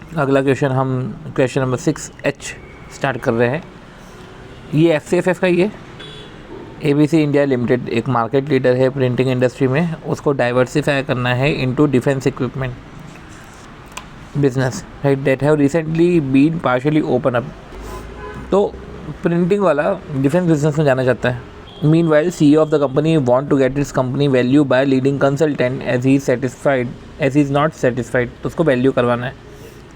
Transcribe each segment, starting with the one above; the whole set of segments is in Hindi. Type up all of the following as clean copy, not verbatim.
अगला क्वेश्चन नंबर 6H स्टार्ट कर रहे हैं। ये FCFF का ही है। ABC इंडिया लिमिटेड एक मार्केट लीडर है प्रिंटिंग इंडस्ट्री में, उसको डाइवर्सिफाई करना है into defence equipment business, right, that have recently been partially open up. तो प्रिंटिंग वाला डिफेंस बिजनेस में जाना चाहता है। Meanwhile CEO of the company want to get its company value by leading consultant as he is not satisfied. तो उसको वैल्यू करवाना है,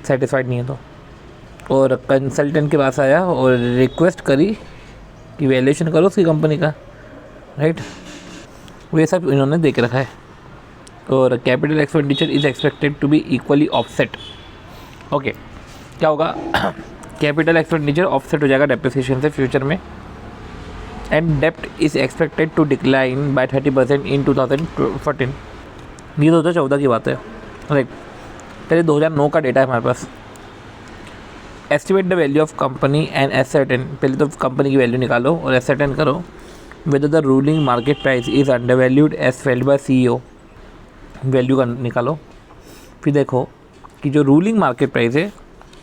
सेटिस्फाइड नहीं है तो। और कंसल्टेंट के पास आया और रिक्वेस्ट करी कि वैल्यूएशन करो उसकी कंपनी का, राइट। ये सब इन्होंने देख रखा है। और capital expenditure is expected to be equally offset. Okay, क्या होगा? कैपिटल एक्सपेंडिचर ऑफसेट हो जाएगा डेप्रिसिएशन से फ्यूचर में। एंड डेप्ट is expected to decline by 30% in 2014। ये 2014 की बात है, राइट। पहले 2009 का डेटा है हमारे पास। Estimate the value of company and ascertain. पहले तो कंपनी की वैल्यू निकालो और एसेटेन करो whether the ruling market price is under valued as felt by CEO। Value का निकालो, फिर देखो कि जो रूलिंग मार्केट प्राइस है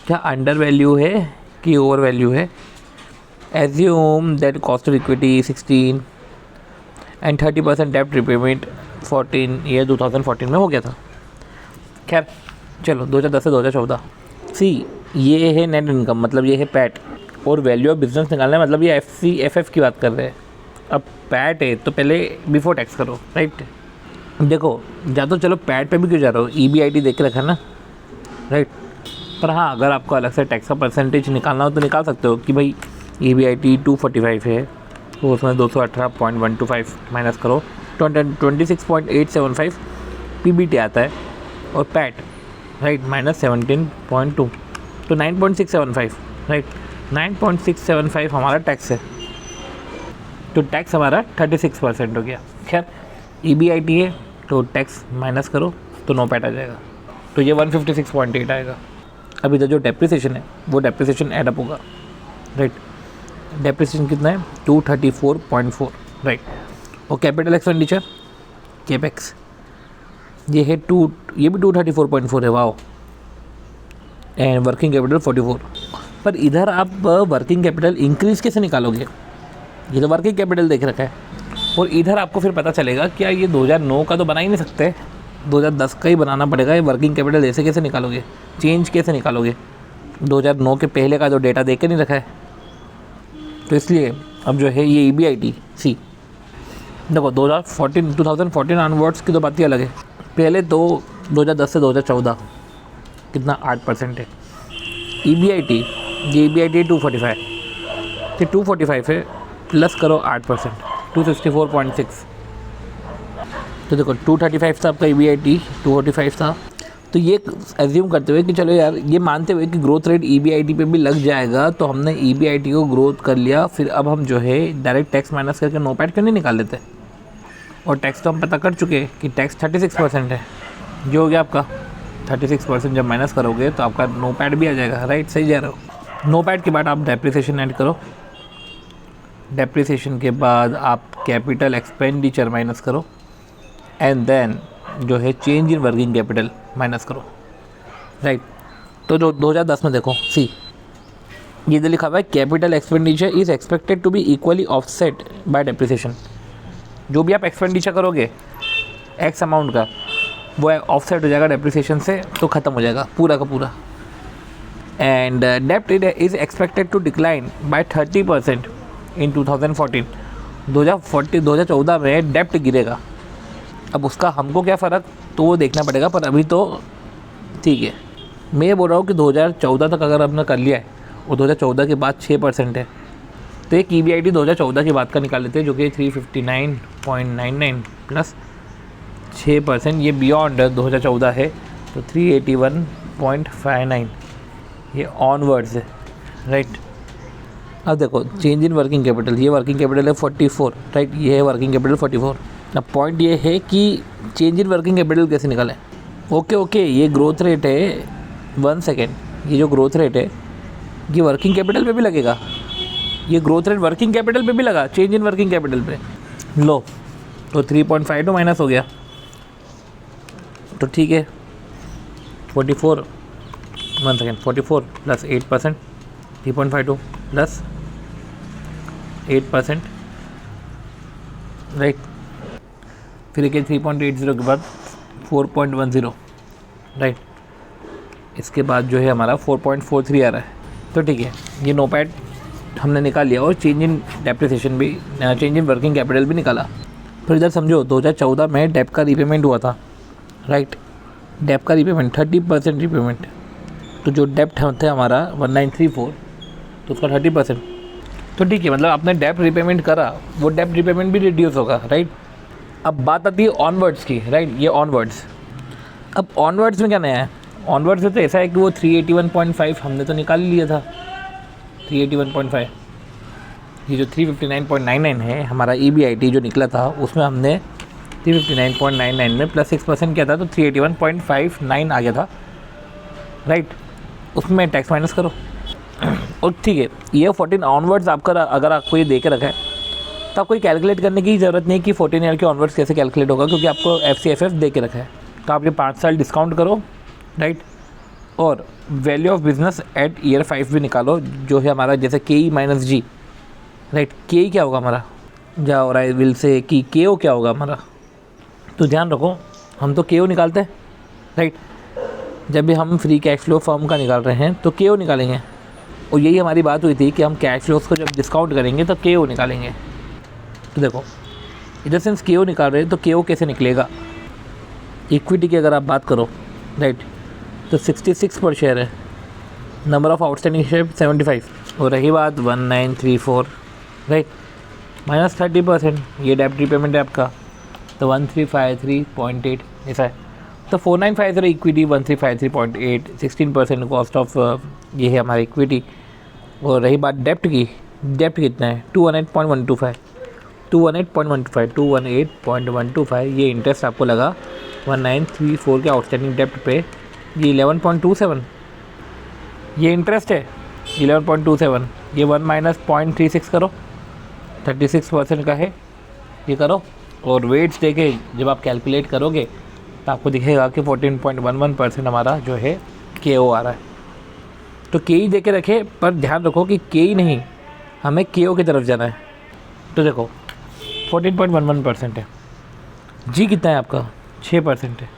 क्या अंडर वैल्यू है कि ओवर वैल्यू है। Assume that cost of equity 16 and 30% डेप्ट रिपेमेंट 14। ये 2014 में हो गया था। खैर चलो 2010 से 2014। ये है नेट इनकम, मतलब ये है पैट। और वैल्यू ऑफ बिजनेस निकालना है, मतलब ये FCFF की बात कर रहे हैं। अब पैट है तो पहले बिफोर टैक्स करो, राइट। देखो या तो चलो पैट पे भी क्यों जा रहे हो, EBIT देख के रखा ना, राइट। पर हाँ, अगर आपको अलग से टैक्स का परसेंटेज निकालना हो तो निकाल सकते हो कि भाई EBIT 245 है तो उसमें 218.125 माइनस करो, 26.875 PBT आता है। और पैट, राइट, माइनस 17.2 तो 9.675, राइट। 9.675 हमारा टैक्स है, तो टैक्स हमारा 36% हो गया। खैर EBIT है तो टैक्स माइनस करो तो नो पैट आ जाएगा, तो ये 156.8 आएगा। अब इधर जो डेप्रिसिएशन है वो डेप्रिसिएशन एडअप होगा, राइट। डेप्रिसिएशन कितना है? 234.4, राइट। और कैपिटल एक्सपेंडिचर कैपेक्स ये है ये भी 234.4 है, वाओ। And working capital 44। पर इधर आप वर्किंग कैपिटल इंक्रीज़ कैसे निकालोगे? ये तो वर्किंग कैपिटल देख रखा है। और इधर आपको फिर पता चलेगा क्या ये 2009 का तो बना ही नहीं सकते, 2010 का ही बनाना पड़ेगा। ये वर्किंग कैपिटल ऐसे कैसे निकालोगे, चेंज कैसे निकालोगे? 2009 के पहले का जो डेटा देख के नहीं रखा है, तो इसलिए अब जो है ये EBIT देखो 2014 ऑनवर्ड्स की तो बात ही अलग है। पहले तो 2010 से 2014 कितना 8% है। EBIT 245, तो 245 है प्लस करो 8%, 264.6। तो देखो 235 था आपका EBIT, 245 था। तो ये एज्यूम करते हुए कि चलो यार, ये मानते हुए कि ग्रोथ रेट EBIT पे भी लग जाएगा, तो हमने EBIT को ग्रोथ कर लिया। फिर अब हम जो है डायरेक्ट टैक्स माइनस करके नो पैट क्यों नहीं निकाल लेते? और टैक्स तो हम पता कर चुके कि टैक्स 36% है। जो हो गया आपका 36% जब माइनस करोगे तो आपका नो पैट भी आ जाएगा, राइट। सही जा रहे हो। नो पैट के बाद आप डेप्रिसिएशन ऐड करो, डेप्रिसिएशन के बाद आप कैपिटल एक्सपेंडिचर माइनस करो, एंड देन जो है change in working capital minus करो, राइट। तो जो 2010 में देखो ये इधर लिखा हुआ है capital expenditure is expected to be equally offset by depreciation. जो भी आप एक्सपेंडिचर करोगे एक्स अमाउंट का, वो ऑफसेट हो जाएगा डेप्रिसिएशन से, तो ख़त्म हो जाएगा पूरा का पूरा। एंड डेप्ट is expected to decline by 30% in 2014। 2014 में डेप्ट गिरेगा। अब उसका हमको क्या फ़र्क, तो वो देखना पड़ेगा। पर अभी तो ठीक है, मैं ये बोल रहा हूँ कि 2014 तक अगर आपने कर लिया है और 2014 के बाद 6% है, तो एक EBIT 2014 के बाद का निकाल लेते हैं जो कि 359.99 प्लस 6%, ये बियॉन्ड 2014 है तो 381.59, ये ऑनवर्ड्स है, राइट। अब देखो चेंज इन वर्किंग कैपिटल, ये वर्किंग कैपिटल है 44, राइट। ये है वर्किंग कैपिटल 44। अब पॉइंट ये है कि चेंज इन वर्किंग कैपिटल कैसे निकालें। ओके ये ग्रोथ रेट है, 1 सेकेंड, ये जो ग्रोथ रेट है ये वर्किंग कैपिटल पे भी लगेगा। ये ग्रोथ रेट वर्किंग कैपिटल पे भी लगा, चेंज इन वर्किंग कैपिटल पे लो, तो 3.52 माइनस हो गया, तो ठीक है 44 1 सेकेंड 44 प्लस 8% 3.52 प्लस 8%, राइट। फिर एक 3.80 के बाद 4.10, राइट। इसके बाद जो है हमारा 4.43 आ रहा है। तो ठीक है, ये नोपैड हमने निकाल लिया और चेंज इन डेप्रिसिएशन भी, चेंज इन वर्किंग कैपिटल भी निकाला। फिर इधर समझो 2014 में डेप का रीपेमेंट हुआ था, राइट। डेप का रीपेमेंट 30% रीपेमेंट, तो जो डेप्ट थे हमारा 1934, तो उसका 30%। तो ठीक है, मतलब आपने डेप रीपेमेंट करा, वो डेप रीपेमेंट भी रिड्यूस होगा, राइट। अब बात आती है ऑनवर्ड्स की, राइट। ये ऑनवर्ड्स, अब ऑनवर्ड्स में क्या नया है? ऑनवर्ड्स में तो ऐसा है कि वो 381.5 हमने तो निकाल लिया था, 381.5। ये जो 359.99 है हमारा EBIT जो निकला था, उसमें हमने 359.99 में प्लस 6% किया था, तो 381.59 आ गया था, राइट। उसमें टैक्स माइनस करो और ठीक है, ये 14 ऑनवर्ड्स आपका अगर आपको ये दे के रखा है तो आपको कैलकुलेट करने की ज़रूरत नहीं कि 14 ईयर के ऑनवर्ड्स कैसे कैलकुलेट होगा, क्योंकि आपको FCFF दे के रखा है। तो आप ये 5 साल डिस्काउंट करो, राइट। और value of business at year 5 भी निकालो, जो है हमारा जैसे KE minus G, right. KE क्या होगा हमारा, जाओ राइट विल से कि KO क्या होगा हमारा। तो ध्यान रखो, हम तो KO निकालते हैं, राइट। जब भी हम फ्री कैश फ्लो फर्म का निकाल रहे हैं तो KO निकालेंगे, और यही हमारी बात हुई थी कि हम कैश फ्लोज को जब डिस्काउंट करेंगे तो KO निकालेंगे। तो देखो इधर सिंस KO निकाल रहे हैं तो KO कैसे निकलेगा? इक्विटी की अगर आप बात करो, राइट, तो 66 पर शेयर है, नंबर ऑफ आउटस्टैंडिंग शेयर 75, और रही बात 1934, राइट, माइनस 30%, ये डेप्ट रीपेमेंट है आपका, तो 1353.8 ऐसा है। तो 4950 इक्विटी, 1353.8, 16% कॉस्ट ऑफ ये है हमारी इक्विटी। और रही बात डेप्ट की, डेप्ट कितना है 218.125, 218.125, ये इंटरेस्ट आपको लगा 1934 के आउटस्टैंडिंग डेप्ट पे, ये 11.27, ये इंटरेस्ट है 11.27, ये 1 माइनस 0.36 करो, 36% का है, ये करो। और वेट्स देके जब आप कैलकुलेट करोगे तो आपको दिखेगा कि 14.11% हमारा जो है KO आ रहा है। तो KE दे के रखे, पर ध्यान रखो कि KE नहीं, हमें KO की तरफ जाना है। तो देखो 14.11% है, G कितना है आपका 6% है,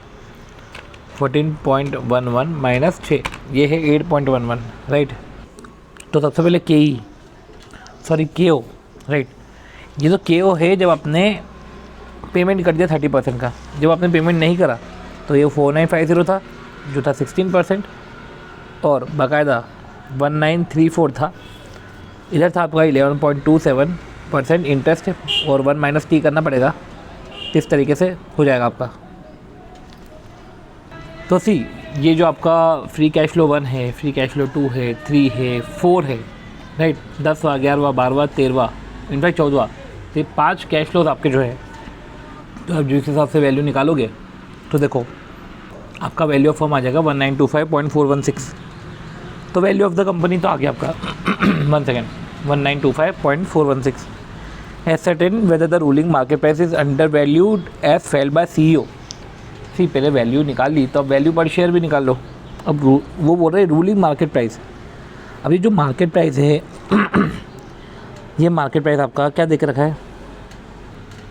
14.11 माइनस 6, ये है 8.11, राइट। तो सबसे पहले KO, राइट। ये तो KO है जब आपने पेमेंट कर दिया 30% का। जब आपने पेमेंट नहीं करा तो ये 4950 था, जो था 16%, और बाकायदा 1934 था, इधर था आपका 11.27% इंटरेस्ट, और 1 माइनस T करना पड़ेगा, इस तरीके से हो जाएगा आपका। तो सी, ये जो आपका फ्री कैश फ्लो 1 है, फ्री कैश फ्लो 2 है, 3 है, 4 है, राइट, 10वां, 11वां, 12वां, 13वां, इनफैक्ट 14वां, तो ये 5 कैश फ्लोज आपके जो है। तो आप जिस हिसाब से वैल्यू निकालोगे तो देखो आपका वैल्यू ऑफ फर्म आ जाएगा 1925.416। तो वैल्यू ऑफ द कंपनी तो आ गया आपका 1 second 1925.416। Ascertain whether the ruling market price is under valued as fail by CEO। See, पहले वैल्यू निकाल ली तो अब वैल्यू पर शेयर भी निकाल लो। अब वो बोल रहे हैं रूलिंग मार्केट प्राइस। अभी जो मार्केट प्राइस है ये मार्केट प्राइस आपका क्या देख रखा है,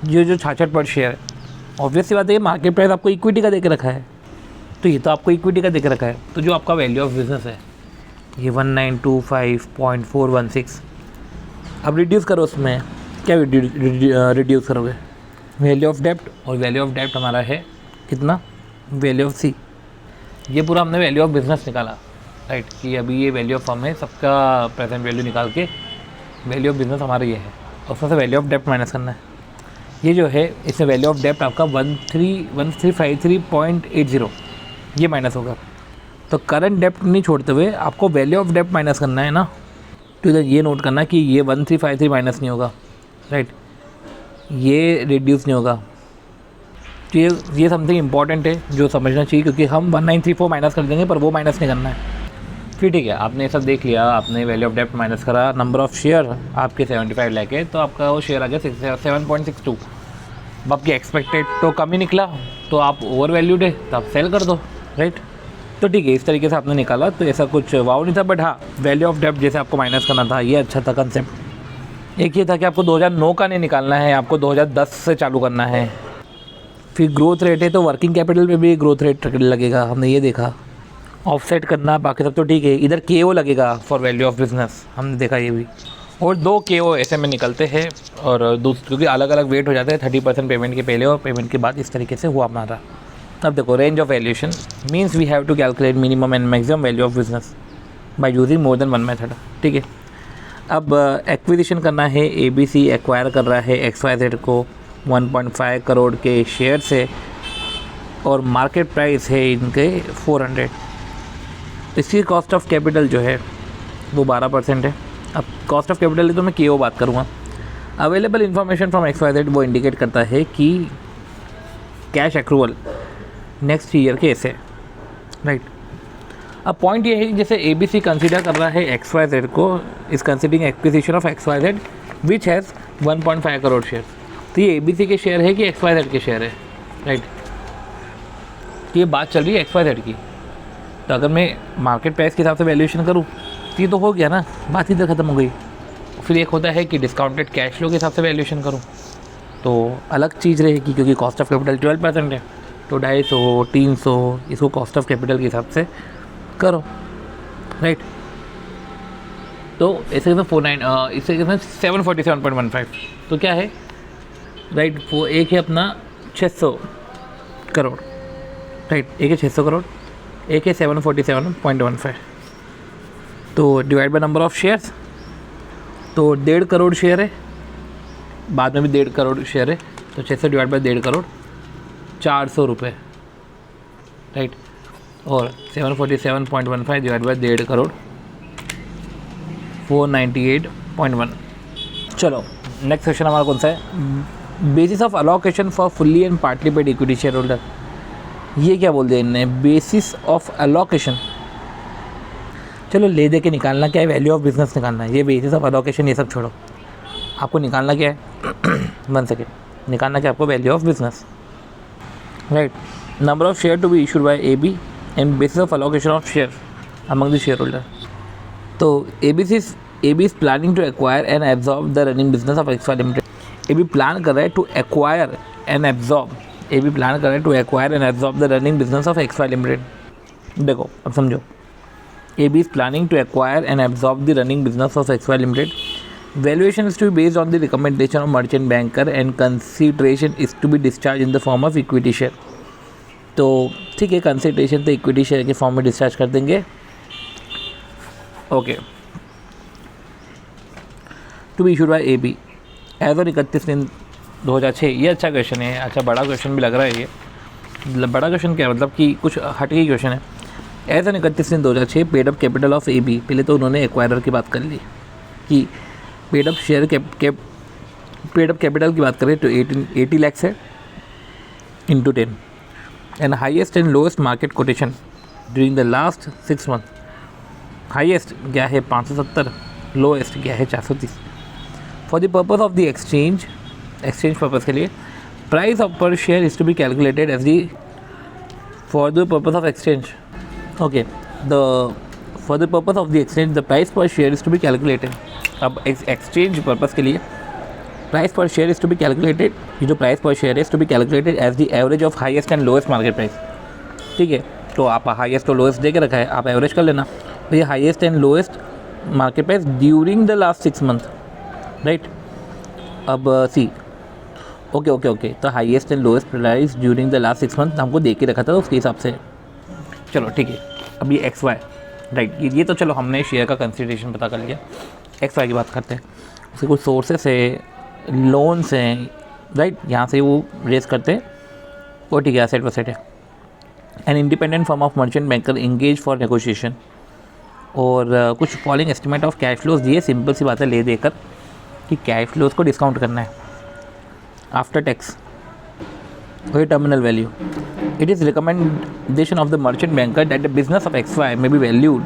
ये जो 66 पर शेयर है, ऑब्वियस सी बात है ये मार्केट प्राइस आपको इक्विटी का देख रखा है, तो ये तो आपको इक्विटी का देख रखा है। तो जो आपका वैल्यू ऑफ बिजनेस है ये 1925.416। अब रिड्यूस करो, उसमें क्या रिड्यूस करोगे, वैल्यू ऑफ डेप्ट, और वैल्यू ऑफ डेप्ट हमारा है कितना, वैल्यू ऑफ सी। ये पूरा हमने वैल्यू ऑफ बिजनेस निकाला, राइट, कि अभी ये वैल्यू ऑफ फर्म है, सबका प्रेजेंट वैल्यू निकाल के वैल्यू ऑफ बिजनेस हमारा ये है, और उसमें से वैल्यू ऑफ डेप्ट माइनस करना है। ये जो है इसमें वैल्यू ऑफ डेप्ट आपका 1353.80 ये माइनस होगा। तो करंट डेप्ट नहीं छोड़ते हुए आपको वैल्यू ऑफ डेप्ट माइनस करना है ना। तो इधर ये नोट करना कि ये 1353 माइनस नहीं होगा, राइट, ये रिड्यूस नहीं होगा। तो ये समथिंग इंपॉर्टेंट है जो समझना चाहिए, क्योंकि हम 1934 माइनस कर देंगे पर वो माइनस नहीं करना है। फिर ठीक है, आपने सब देख लिया, आपने वैल्यू ऑफ डेप्ट माइनस करा, नंबर ऑफ शेयर आपके 75 लेके, तो आपका वो शेयर आ गया 7.62। अब आपकी एक्सपेक्टेड तो कम ही निकला, तो आप ओवर वैल्यूड है तो आप सेल कर दो, राइट। तो ठीक है, इस तरीके से आपने निकाला, तो ऐसा कुछ वाव नहीं था, बट हाँ वैल्यू ऑफ डेब्ट जैसे आपको माइनस करना था, ये अच्छा था कंसेप्ट। एक ये था कि आपको 2009 का नहीं निकालना है, आपको 2010 से चालू करना है। फिर ग्रोथ रेट है तो वर्किंग कैपिटल में भी ग्रोथ रेट लगेगा, हमने ये देखा। ऑफसेट करना, बाकी सब तो ठीक है। इधर KO लगेगा फॉर वैल्यू ऑफ बिजनेस, हमने देखा ये भी। और 2 KO ऐसे में निकलते हैं, और क्योंकि अलग अलग वेट हो जाते हैं, 30% पेमेंट के पहले और पेमेंट के बाद, इस तरीके से हुआ हमारा। अब देखो, range of valuation means we have to calculate minimum and maximum value of business by using more than one method, ठीक है। अब एक्विजिशन करना है, ABC एक्वायर कर रहा है XYZ को 1.5 करोड़ के शेयर से, और मार्केट प्राइस है इनके 400। इसकी कॉस्ट ऑफ कैपिटल जो है वो 12% है। अब कॉस्ट ऑफ कैपिटल है तो मैं KO बात करूँगा। अवेलेबल इन्फॉर्मेशन फ्रॉम XYZ वो इंडिकेट करता है कि कैश एक्रूवल नेक्स्ट ईयर के ऐसे, राइट। अब पॉइंट ये है कि जैसे ABC कंसीडर कर रहा है XYZ को, इस considering acquisition of XYZ which has 1.5 crore share. तो ये ABC के शेयर है कि XYZ के शेयर है, राइट। तो ये बात चल रही है XYZ की। तो अगर मैं मार्केट प्राइस के हिसाब से वैल्यूएशन करूँ तो ये तो हो गया ना, बात इधर ख़त्म हो गई। फिर एक होता है कि डिस्काउंटेड कैश फ्लो के हिसाब से वैल्यूएशन करूँ तो अलग चीज़ रहेगी, क्योंकि कॉस्ट ऑफ कैपिटल 12% है, तो 250, 300 इसको कॉस्ट ऑफ कैपिटल के हिसाब से करो, राइट। तो ऐसे 49 इससे 747.15, तो क्या है, राइट। वो एक है अपना 600 करोड़, राइट। एक है 600 करोड़, एक है 747.15। तो divide by number of shares, तो 1.5 करोड़ शेयर है, बाद में भी 1.5 करोड़ शेयर है, तो 600 डिवाइड बाय 1.5 करोड़ 400 रुपये, राइट। और 747.15 डिवाइड बाय 1.5 करोड़ 498.1। चलो नेक्स्ट क्वेश्चन हमारा कौन सा है, basis of allocation for fully and partly paid equity share holder. ये क्या बोल दिया इनने, बेसिस ऑफ अलोकेशन। चलो ले दे के निकालना क्या है, वैल्यू ऑफ बिजनेस निकालना है। ये बेसिस ऑफ अलोकेशन ये सब छोड़ो, आपको निकालना क्या है 1 सेकेंड, निकालना क्या आपको, value of business, right. Number of share to be issued by AB and basis of allocation of share among the share holder. तो AB is planning to acquire and absorb the running business of XY limited. AB plan कर रहा है to acquire and absorb, AB plan कर रहा है to acquire and absorb the running business of XY limited. देखो अब समझो, AB is planning to acquire and absorb the running business of XY Limited. Valuation is to be based on the recommendation of merchant banker and consideration is to be discharged in the form of equity share. तो ठीक है, कंसिडरेशन तो इक्विटी शेयर के फॉर्म में डिस्चार्ज कर देंगे, okay. To be issued by AB as on 31/3/2006। ये अच्छा क्वेश्चन है, अच्छा बड़ा क्वेश्चन भी लग रहा है। ये बड़ा क्वेश्चन क्या है, मतलब कि कुछ हटके क्वेश्चन है। As on 31/3/2006 paid up capital of AB, पहले तो उन्होंने एक्वायरर की बात कर ली कि paid up share paid up capital की बात करें तो 80 लाख है into 10 and highest and lowest market quotation during the last 6 month. Highest गया है 570, लोएस्ट गया है 430। For the purpose of the exchange purpose के लिए price of per share is to be calculated as the for the purpose of exchange, okay. For the purpose of the exchange the price per share is to be calculated. अब एक्सचेंज पर्पज़ के लिए price per share is to be calculated, ये जो price per share is to be calculated as the average of highest and lowest market price, ठीक है। तो आप हाईएस्ट और लोएस्ट दे के रखा है, आप एवरेज कर लेना। तो ये highest and lowest market price during the last 6 month, right. अब सी ओके, तो highest and lowest price during the last 6 month हमको दे के रखा था, तो उसके हिसाब से चलो ठीक है। अब ये XY, राइट, ये तो चलो हमने शेयर का कंसिडरेशन पता कर लिया। XY की बात करते हैं, उसके कुछ सोर्सेस है, लोन्स हैं, राइट, यहाँ से वो रेज करते हैं, वो ठीक है, एसेट वसेट है। An independent firm of merchant banker engage for negotiation, और कुछ following estimate of cash flows दिए, सिंपल सी बात है ले देकर कि कैश फ्लोज को डिस्काउंट करना है आफ्टर टैक्स, वही terminal value. It is recommendation of the merchant banker that the business of XY में बी वैल्यूड।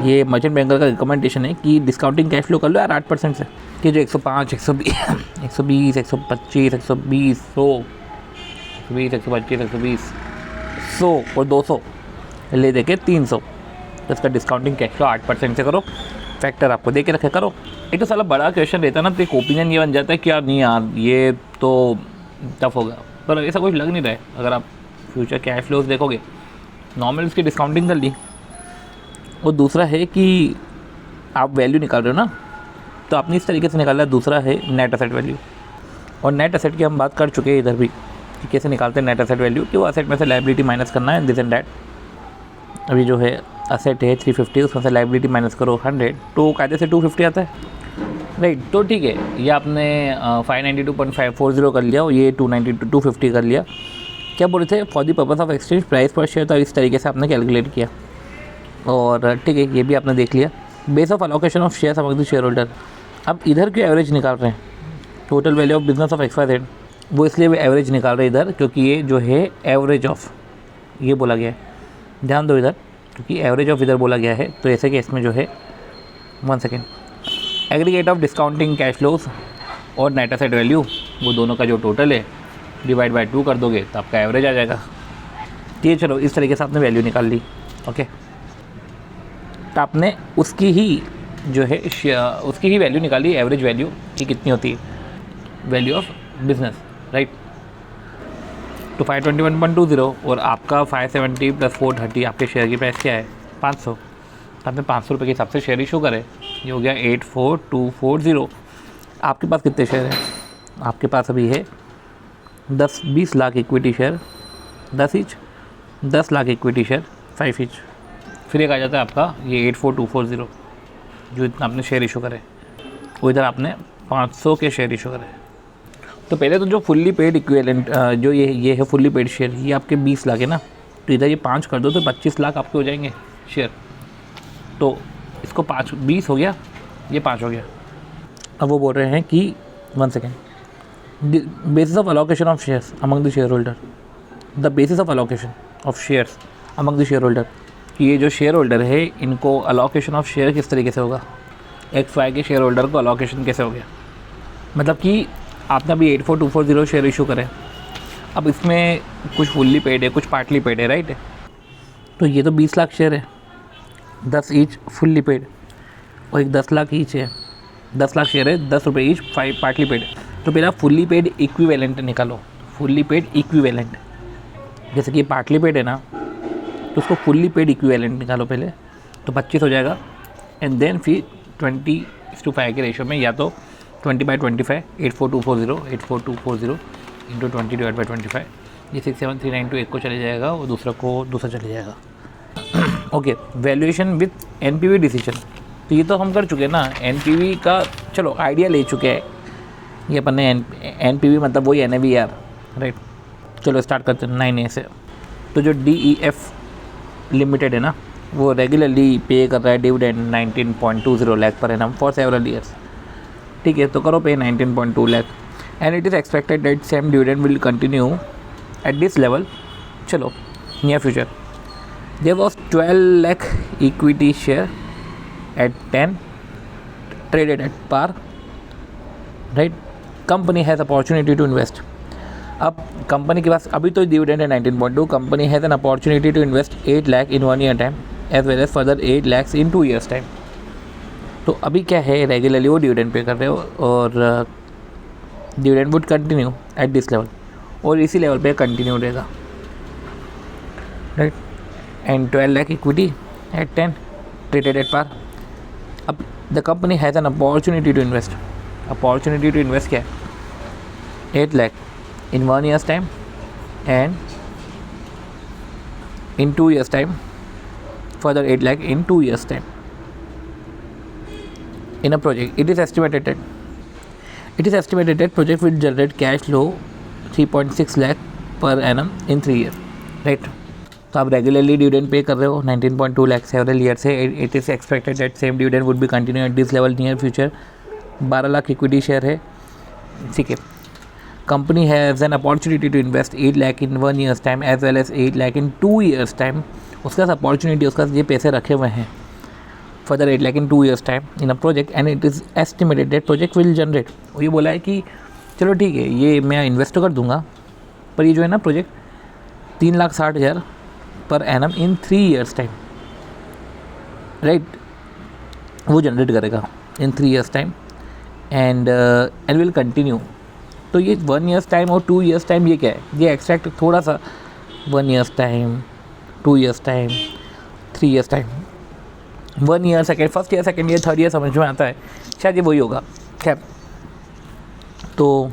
ये मर्चेंट बैंकर का रिकमेंडेशन है कि डिस्काउंटिंग कैश फ्लो कर लो यार 8% से, कि जो 105, 120, 125, 120, 100, 125, 120, 100 और 200 ले दे के 300, तो इसका डिस्काउंटिंग कैश फ्लो 8% से करो, फैक्टर आपको दे के रखे करो। एक तो साला बड़ा क्वेश्चन रहता है ना, तो एक ओपिनियन ये बन जाता है कि यार नहीं यार ये तो टफ होगा, पर ऐसा कुछ लग नहीं रहा है। अगर आप फ्यूचर कैश फ्लोज देखोगे, नॉर्मल इसकी डिस्काउंटिंग कर ली, और दूसरा है कि आप वैल्यू निकाल रहे हो ना, तो आपने इस तरीके से निकाला। दूसरा है नेट एसेट वैल्यू, और नेट एसेट की हम बात कर चुके हैं इधर भी कि कैसे निकालते हैं नेट एसेट वैल्यू, कि वो एसेट में से लायबिलिटी माइनस करना है, दिस एंड डैट। अभी जो है एसेट है 350, उसमें से लायबिलिटी माइनस करो 100, तो कायदे से 250 आता है, राइट। तो ठीक है, ये आपने 592.540 कर लिया और ये 250 कर लिया। क्या बोल रहे थे, for the purpose of exchange price per share, तो इस तरीके से आपने कैलकुलेट किया, और ठीक है ये भी आपने देख लिया। Base of allocation of shares among the share holder, अब इधर क्यों एवरेज निकाल रहे हैं, total value of business of XYZ, वो इसलिए भी एवरेज निकाल रहे हैं इधर, क्योंकि ये जो है एवरेज ऑफ ये बोला गया है, ध्यान दो इधर, क्योंकि एवरेज ऑफ इधर बोला गया है। तो ऐसे कि इसमें जो है 1 second, aggregate of discounting cash flows और नेट एसेट वैल्यू, वो दोनों का जो टोटल है डिवाइड बाय 2 कर दोगे तो आपका एवरेज आ जाएगा। ये चलो इस तरीके से आपने वैल्यू निकाल ली, ओके। तो आपने उसकी ही जो है उसकी ही वैल्यू निकाली, एवरेज वैल्यू की कितनी होती है, वैल्यू ऑफ बिजनेस, राइट। तो 521.20 और आपका 570 + 430, आपके शेयर की प्राइस क्या है 500, तो आपने 500 रुपये के हिसाब से शेयर इशू करे, ये हो गया 84240। आपके पास कितने शेयर हैं, आपके पास अभी है 20 lakh equity share, 10 each, 10 lakh equity share 5 each, फिर एक आ जाता है आपका ये 84240, जो इतना आपने शेयर इशू करे, वो इधर आपने 500 के शेयर इशू करे। तो पहले तो जो फुल्ली पेड इक्विवेलेंट जो ये है फुल्ली पेड शेयर, ये आपके 20 लाख है ना, तो इधर ये 5 कर दो तो 25 लाख आपके हो जाएंगे शेयर। तो इसको 20 हो गया, ये 5 हो गया। अब वो बोल रहे हैं कि 1 second, basis of allocation of shares among the share holder, the basis of allocation of shares among the share holder, कि ये जो शेयर होल्डर है इनको अलोकेशन ऑफ शेयर किस तरीके से होगा, XY के शेयर होल्डर को अलोकेशन कैसे हो गया, मतलब कि आपने अभी 84240 शेयर इशू करें, अब इसमें कुछ फुल्ली पेड है, कुछ पार्टली पेड है, राइट। तो ये तो 20 लाख शेयर है, 10 ईच फुल्ली पेड, और एक 10 लाख ईच है, 10 लाख शेयर है, 10 रुपये ईच, 5 पार्टली पेड। तो पहला फुल्ली पेड इक्विवेलेंट निकालो, फुल्ली पेड इक्विवेलेंट, जैसे कि पार्टली पेड है ना, तो उसको फुल्ली पेड इक्विवेलेंट निकालो पहले, तो 25 हो जाएगा, एंड देन फिर 20:5 के रेशो में, या तो 20/25, 84240 इंटू 20/25, ये 67392 एक को चले जाएगा और दूसरा चले जाएगा। Okay, valuation with NPV decision, तो ये तो हम कर चुके हैं ना, NPV का चलो आइडिया ले चुके हैं, ये अपन ने NPV मतलब वही NAV यार, राइट। चलो स्टार्ट करते हैं 9A से। तो जो DEF लिमिटेड है ना, वो रेगुलरली पे कर रहा है dividend 19.20 lakh per annum for several years, ठीक है। तो करो पे 19.2 lakh, and it is expected that same dividend will continue at this level, चलो near future. There was 12 lakh equity share at 10 traded at par, right. Company has opportunity to invest, अब कंपनी के पास अभी तो डिविडेंड है 19.2, company has an opportunity to invest 8 lakh in 1 year time as well as further 8 lakhs in 2 years time. तो अभी क्या है, रेगुलरली वो डिविडेंड पे कर रहे हो, और dividend would continue at this level, और इसी लेवल पे कंटिन्यू रहेगा, right. And 12 lakh equity at 10 traded at par. अब the company has an opportunity to invest, opportunity to invest क्या है, 8 lakh in 1 year's time and in 2 years time, further 8 lakh in 2 years time in a project. It is estimated that project will generate cash flow 3.6 lakh per annum in 3 years, right. तो आप रेगुलरली डिविडेंड पे कर रहे हो 19.2 लाख सेवरल ईयर से, it is expected that same dividend would be continue at this level near future. 12 lakh equity share है, ठीक है। Company has an opportunity to invest 8 lakh in 1 year's time as well as 8 lakh in 2 years time, उसका अपॉर्चुनिटी, उसका ये पैसे रखे हुए हैं further 8 lakh in 2 years time in a project, and it is estimated that project will generate, वो ये बोला है कि चलो ठीक है ये मैं इन्वेस्ट कर दूंगा, पर ये जो है ना प्रोजेक्ट 3,60,000 पर एनम इन 3 years टाइम, राइट, वो जनरेट करेगा इन 3 years time and will continue. तो ये 1 years टाइम और 2 years टाइम ये क्या है, ये एक्सट्रैक्ट थोड़ा सा 1 years time, 2 years time, 3 years time, 1 year second, first year, second year, third year समझ में आता है, शायद ये वही होगा। खैर, तो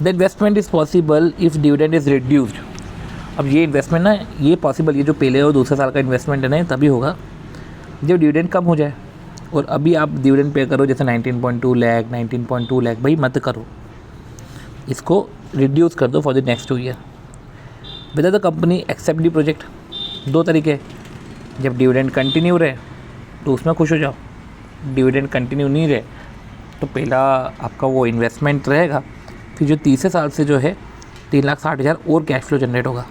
the investment is possible if dividend is reduced. अब ये इन्वेस्टमेंट ना, ये पॉसिबल, ये जो पहले और दूसरे साल का इन्वेस्टमेंट है ना, तभी होगा जब डिविडेंड कम हो जाए। और अभी आप डिविडेंड पे करो जैसे 19.2 लाख, 19.2 लाख, भाई मत करो, इसको रिड्यूस कर दो for the next 2 year। With the company accept the project. 2 तरीके, जब डिविडेंड कंटिन्यू रहे तो उसमें खुश हो जाओ, डिविडेंड कंटिन्यू नहीं रहे तो पहला आपका वो इन्वेस्टमेंट रहेगा, फिर जो तीसरे साल से जो है 3,60,000 और कैश फ्लो जनरेट होगा।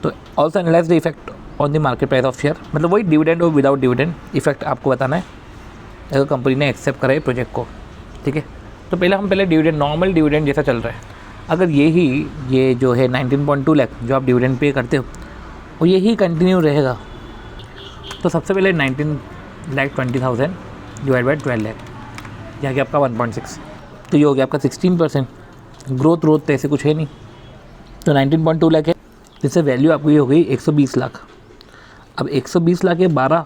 तो also analyse the effect on the market price of share, मतलब वही डिविडेंड और विदाउट डिविडेंड इफेक्ट आपको बताना है अगर कंपनी ने एक्सेप्ट करा है प्रोजेक्ट को, ठीक है। तो पहले डिविडेंड, नॉर्मल डिविडेंड जैसा चल रहा है, अगर ये जो है 19.2 लाख जो आप डिविडेंड पे करते हो वो यही कंटिन्यू रहेगा, तो सबसे पहले 19,20,000 डिवाइड बाई 12 लाख, यहाँ कि आपका 1.6, तो ये हो गया आपका 16%। ग्रोथ तो ऐसे कुछ है नहीं, तो 19.2 लाख है, जिससे वैल्यू आपकी ये हो गई 120 लाख। अब 120 लाख है 12,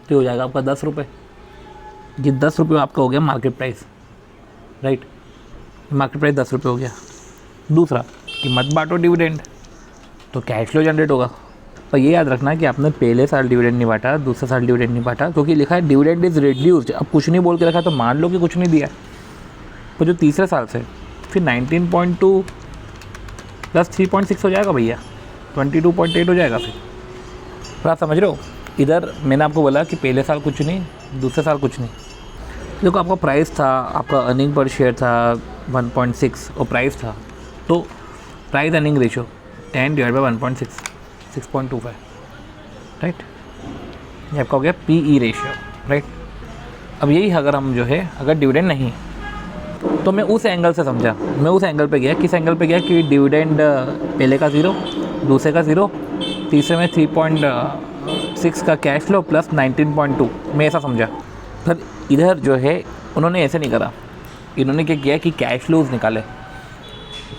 तो हो जाएगा आपका 10 रुपये। ये 10 रुपये आपका हो गया market price, right, market price 10 रुपये हो गया। दूसरा कि मत बांटो डिविडेंड, तो कैश फ्लो जनरेट होगा। पर ये याद रखना कि आपने पहले साल डिविडेंड नहीं बांटा, दूसरे साल डिविडेंड नहीं बांटा, क्योंकि लिखा है डिविडेंड इज़ रिड्यूस्ड। अब कुछ नहीं बोल के रखा तो मान लो कि कुछ नहीं दिया। तो जो तीसरे साल से फिर 19.2 प्लस 3.6 हो जाएगा भैया, 22.8 हो जाएगा। फिर आप समझ रहे हो, इधर मैंने आपको बोला कि पहले साल कुछ नहीं, दूसरे साल कुछ नहीं। देखो आपका प्राइस था, आपका अर्निंग पर शेयर था 1.6 और प्राइस था, तो price earning ratio 10 divide by 1.6, 6.25, right, ये आपका हो गया PE रेशियो, राइट। अब यही अगर हम जो है अगर डिविडेंड नहीं, तो मैं उस एंगल से समझा, मैं उस एंगल पे गया, किस एंगल पे गया कि डिविडेंड पहले का 0, दूसरे का 0, तीसरे में 3.6 का कैश फ्लो प्लस 19.2, मैं ऐसा समझा। पर इधर जो है उन्होंने ऐसे नहीं करा, इन्होंने क्या किया कि कैश फ्लोज निकाले,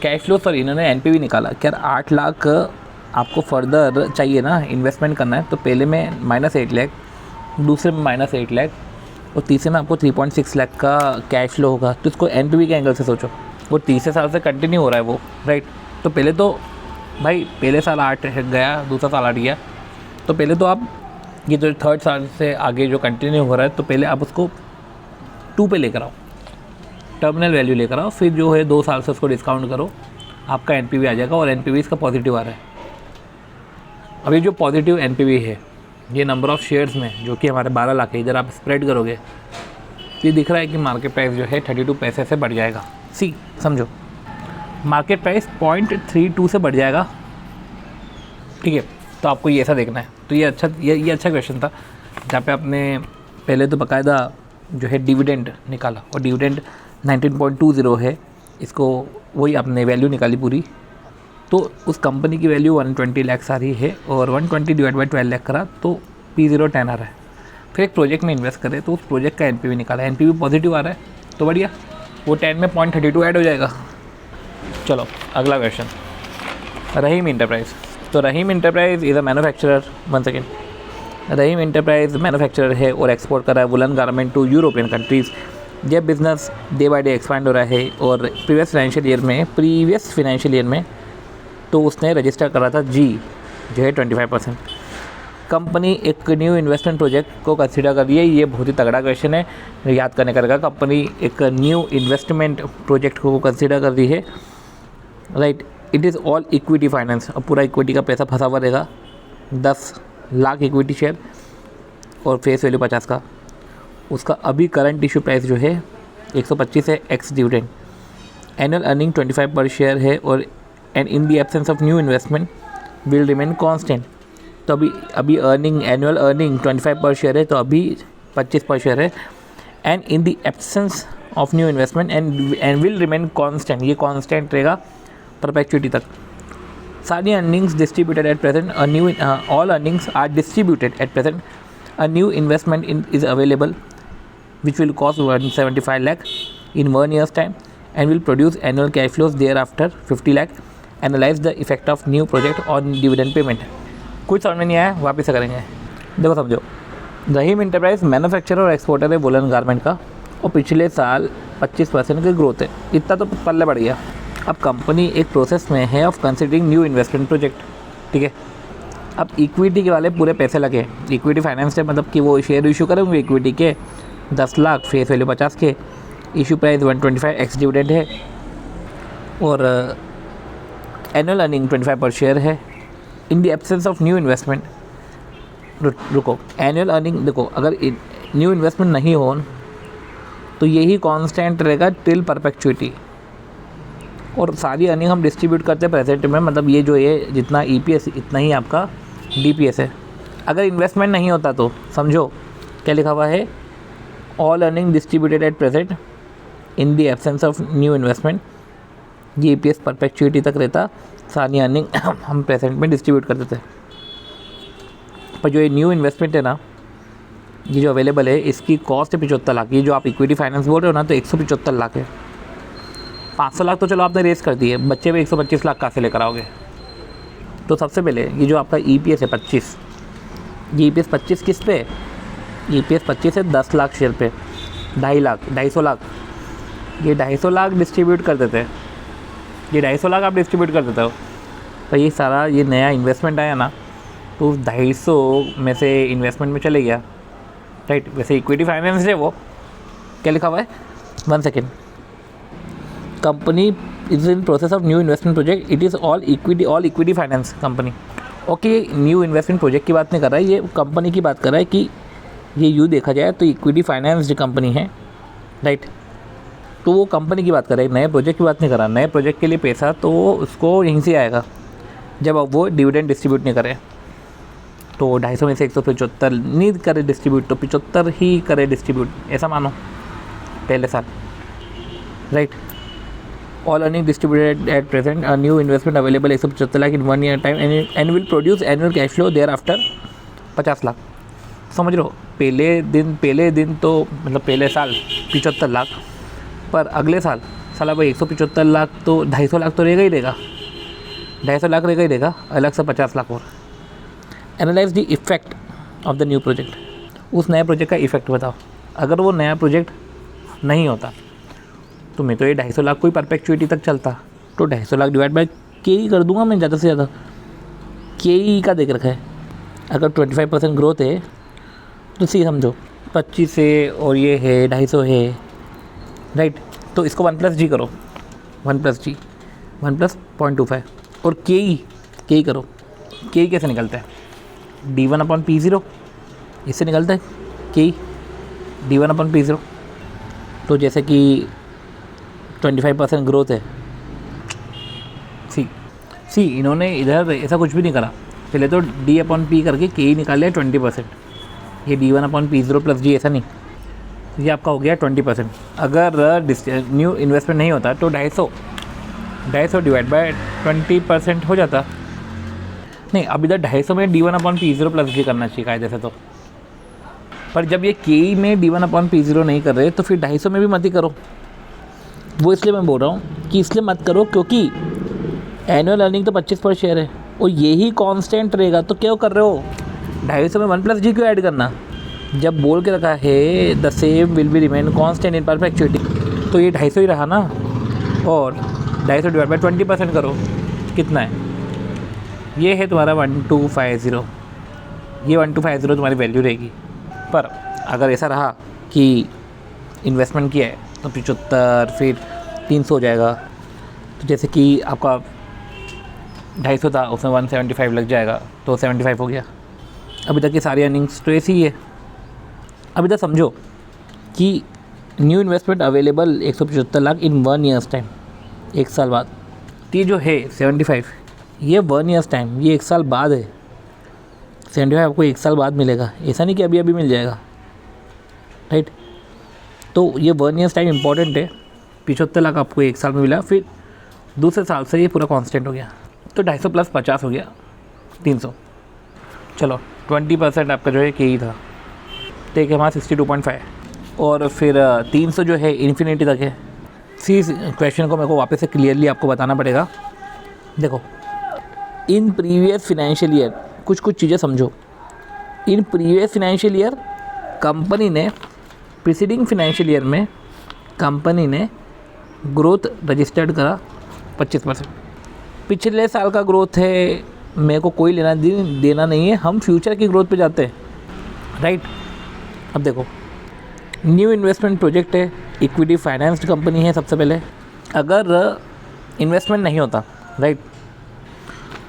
कैश फ्लो सॉरी इन्होंने NPV निकाला कि यार 8 लाख आपको फर्दर चाहिए ना, इन्वेस्टमेंट करना है, तो पहले में -8 लाख, दूसरे में -8 लाख और तीसरे में आपको 3.6 लाख का कैश फ्लो होगा। तो इसको NPV के एंगल से सोचो, वो तीसरे साल से कंटिन्यू हो रहा है वो, राइट। तो पहले तो भाई पहले साल 8 गया, दूसरा साल 8 गया, तो पहले तो आप ये जो थर्ड साल से आगे जो कंटिन्यू हो रहा है, तो पहले आप उसको 2 पे लेकर आओ, टर्मिनल वैल्यू लेकर आओ, फिर जो है 2 साल से उसको डिस्काउंट करो, आपका NPV आ जाएगा। और NPV इसका पॉजिटिव आ रहा है। अभी जो पॉजिटिव NPV है ये नंबर ऑफ़ शेयर्स में, जो कि हमारे 12 लाख है, इधर आप स्प्रेड करोगे तो ये दिख रहा है कि मार्केट प्राइस जो है 32 पैसे से बढ़ जाएगा। समझो, मार्केट प्राइस 0.32 से बढ़ जाएगा, ठीक है। तो आपको ये ऐसा देखना है। तो ये अच्छा क्वेश्चन था, जहाँ पे आपने पहले तो बाकायदा जो है डिविडेंड निकाला, और डिविडेंड 19.20 है, इसको वही आपने वैल्यू निकाली पूरी, तो उस कंपनी की वैल्यू 120 लाख आ रही है, और 120 डिवाइड बाई 12 लाख करा तो P0 10 आ रहा है। फिर एक प्रोजेक्ट में इन्वेस्ट करें तो उस प्रोजेक्ट का NPV निकाला, NPV पॉजिटिव आ रहा है, तो बढ़िया, वो 10 में 0.32 ऐड हो जाएगा। चलो अगला क्वेश्चन, रहीम इंटरप्राइज। तो Rahim enterprise is a manufacturer, one second, Rahim enterprise manufacturer है और एक्सपोर्ट कर रहा है woollen garment to European countries. यह business day by day expand हो रहा है, और प्रीवियस फाइनेंशियल ईयर में तो उसने रजिस्टर करा था G जो है 25%। कंपनी एक न्यू इन्वेस्टमेंट प्रोजेक्ट को कंसीडर कर रही है। ये बहुत ही तगड़ा क्वेश्चन है, याद करने का रहेगा। कंपनी एक न्यू इन्वेस्टमेंट प्रोजेक्ट को कंसीडर कर रही है, right. It is all equity finance, अब पूरा इक्विटी का पैसा फंसा हुआ रहेगा। 10 लाख इक्विटी शेयर और फेस वैल्यू 50 का। उसका अभी करंट इशू प्राइस जो है 125 है x dividend. Annual earning 25 per share है, और and in the absence of new investment will remain constant. तो अभी एनुअल अर्निंग 25 पर शेयर है, तो अभी 25 पर शेयर है। And in the absence of new investment and will remain constant, ये कांस्टेंट रहेगा परपेचुइटी तक। सारी earnings distributed at present, a new all earnings are distributed at present, a new investment in is available which will cost 175 lakh in 1 year's time and will produce annual cash flows thereafter 50 lakh. Analyze the effect of new project on dividend payment. कुछ समझ में नहीं आया, वापस से करेंगे. देखो समझो, रहीम इंटरप्राइज मैन्युफैक्चरर और एक्सपोर्टर है वुलन गारमेंट का, और पिछले साल 25% की ग्रोथ है. इतना तो पल्ले बढ़ गया. अब कंपनी एक प्रोसेस में है of considering new investment project. ठीक है, अब इक्विटी के वाले पूरे पैसे लगे. इक्विटी फाइनेंस है, मतलब कि वो शेयर इशू करेंगे इक्विटी के 10 लाख, फेस वैल्यू 50 के, इशू प्राइस 125, एक्स डिविडेंड है, और एनुअल अर्निंग 25 पर शेयर है. इन the absence of new investment, रुको, एनुअल अर्निंग देखो, अगर न्यू इन्वेस्टमेंट नहीं हो तो यही कांस्टेंट रहेगा टिल परपेचुइटी. और सारी अर्निंग हम डिस्ट्रीब्यूट करते हैं प्रेजेंट में, मतलब ये जो है जितना EPS इतना ही आपका DPS है. अगर इन्वेस्टमेंट नहीं होता तो समझो क्या लिखा हुआ है, all earning distributed at present in the absence of new investment. ये EPS परपेचुइटी तक रहता, सारी अर्निंग हम प्रेजेंट में डिस्ट्रीब्यूट करते थे. पर जो ये न्यू इन्वेस्टमेंट है ना, ये जो अवेलेबल है, इसकी कॉस्ट है 75 लाख. ये जो आप इक्विटी फाइनेंस बोल रहे हो ना, तो 175 लाख है. 500 लाख तो चलो आपने रेस कर दिए, बच्चे में 125 लाख कहाँ से लेकर आओगे. तो सबसे पहले ये जो आपका EPS है 25, ये EPS 25 किस पे है? EPS 25 है 10 लाख शेयर पे, 2.5 लाख, 250 लाख. ये 250 लाख डिस्ट्रीब्यूट कर देते हैं, ये 250 लाख आप डिस्ट्रीब्यूट कर देते हो. तो ये सारा ये नया इन्वेस्टमेंट आया ना, तो 250 में से इन्वेस्टमेंट में चले गया, राइट. वैसे इक्विटी फाइनेंस है, वो क्या लिखा हुआ है, 1 second. Company is in process of new investment project, it is all equity finance company. Okay, new investment project की बात नहीं कर रहा है, ये कंपनी की बात कर रहा है कि ये यूँ देखा जाए तो इक्विटी फाइनेंस कंपनी है, राइट. तो वो कंपनी की बात कर रहा है, नए प्रोजेक्ट की बात नहीं कर रहा. नए प्रोजेक्ट के लिए पैसा तो उसको यहीं से आएगा जब अब वो डिविडेंड डिस्ट्रीब्यूट नहीं करे. तो 250 में से 175 नहीं करे डिस्ट्रीब्यूट, तो 75 ही करे डिस्ट्रीब्यूट, ऐसा मानो पहले साल, right. All earning distributed at present, a new investment available 175 lakh in 1 year time and will produce annual cash flow thereafter 50 lakh. समझ रहे हो, पहले दिन तो मतलब पहले साल 75 लाख, पर अगले साल साला भाई 175 लाख, तो 250 लाख तो रहेगा ही रहेगा, 250 लाख रहेगा ही रहेगा, अलग से 50 लाख और. Analyse the effect of the new project. उस नए प्रोजेक्ट का इफेक्ट बताओ. अगर वो नया प्रोजेक्ट नहीं होता तो मैं तो ये 250 लाख कोई परपेचुइटी तक चलता, तो 250 लाख डिवाइड बाय के ही कर दूंगा मैं, ज़्यादा से ज़्यादा के ही का देख रखा है. अगर 25% ग्रोथ है तो सी समझो 25 है और ये है 250 है, राइट. तो इसको 1+G करो, 1+G 1+0.25 और के ही करो. के कैसे निकलता है, D1/P0 इससे निकलता है के D1/P0. तो जैसे कि 25% ग्रोथ है, सी इन्होंने इधर ऐसा कुछ भी नहीं करा. पहले तो D/P करके के ही निकाल लिया 20%. ये D1/P0 + G ऐसा नहीं, ये आपका हो गया 20%. अगर न्यू इन्वेस्टमेंट नहीं होता तो 250 डिवाइड बाय 20% हो जाता. नहीं, अब इधर 250 में D1/P0 + G करना चाहिए कायदे से तो. पर जब ये के में D1/P0 नहीं कर रहे तो फिर 250 में भी मत ही करो. वो इसलिए मैं बोल रहा हूँ कि इसलिए मत करो क्योंकि एनुअल अर्निंग तो 25 पर शेयर है और यही कांस्टेंट रहेगा. तो क्यों कर रहे हो 250 में 1+G क्यों ऐड करना, जब बोल के रखा है the same will be remain constant in perpetuity. तो ये 250 ही रहा ना, और 250 डिवाइड बाय 20% करो, कितना है, ये है तुम्हारा 1250. ये 1250 तुम्हारी वैल्यू रहेगी. पर अगर ऐसा रहा कि इन्वेस्टमेंट किया है तो 75 फिर 300 हो जाएगा. तो जैसे कि आपका 250 था, उसमें 175 लग जाएगा, तो 75 हो गया. अभी तक की सारी अर्निंग्स तो ऐसी ही है. अभी तक समझो कि new investment available 175 lakh in 1 years time, 1 साल बाद. तो ये जो है 75, ये 1 ईयर्स टाइम, ये 1 साल बाद है. 75 आपको 1 साल बाद मिलेगा, ऐसा नहीं कि अभी अभी मिल जाएगा, राइट. तो ये 1 ईयर्स टाइम इंपॉर्टेंट है. 75 लाख आपको 1 साल में मिला, फिर दूसरे साल से ये पूरा कांस्टेंट हो गया. तो 250 प्लस 50 हो गया 300। चलो 20% आपका जो है के ही था, ठीक है, हमारा 62.5 और फिर 300 जो है इन्फिनिटी तक है। सी क्वेश्चन को मेरे को वापस से क्लियरली आपको बताना पड़ेगा। देखो, इन प्रीवियस फिनेंशियल ईयर कुछ चीज़ें समझो। In previous financial year company ने, प्रीसीडिंग फिनेंशियल ईयर में कंपनी ने ग्रोथ रजिस्टर्ड करा 25%। पिछले साल का ग्रोथ है, मेरे को कोई लेना देना नहीं है, हम फ्यूचर की ग्रोथ पे जाते हैं, राइट। अब देखो, न्यू इन्वेस्टमेंट प्रोजेक्ट है, इक्विटी फाइनेंस्ड कंपनी है। सबसे पहले अगर इन्वेस्टमेंट नहीं होता, राइट,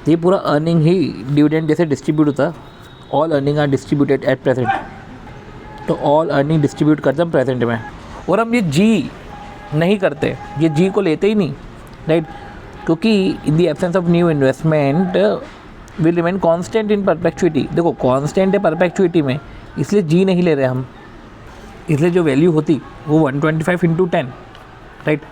ये पूरा अर्निंग ही डिविडेंड जैसे डिस्ट्रीब्यूट होता। All earning are distributed at present, तो ऑल अर्निंग डिस्ट्रीब्यूट करते हैं प्रेजेंट में। और हम ये जी नहीं करते, ये जी को लेते ही नहीं, राइट, क्योंकि इन the absence of new investment will remain constant in perpetuity. देखो कांस्टेंट है परपेचुइटी में, इसलिए जी नहीं ले रहे हम, इसलिए जो वैल्यू होती वो 125 इंटू 10, राइट।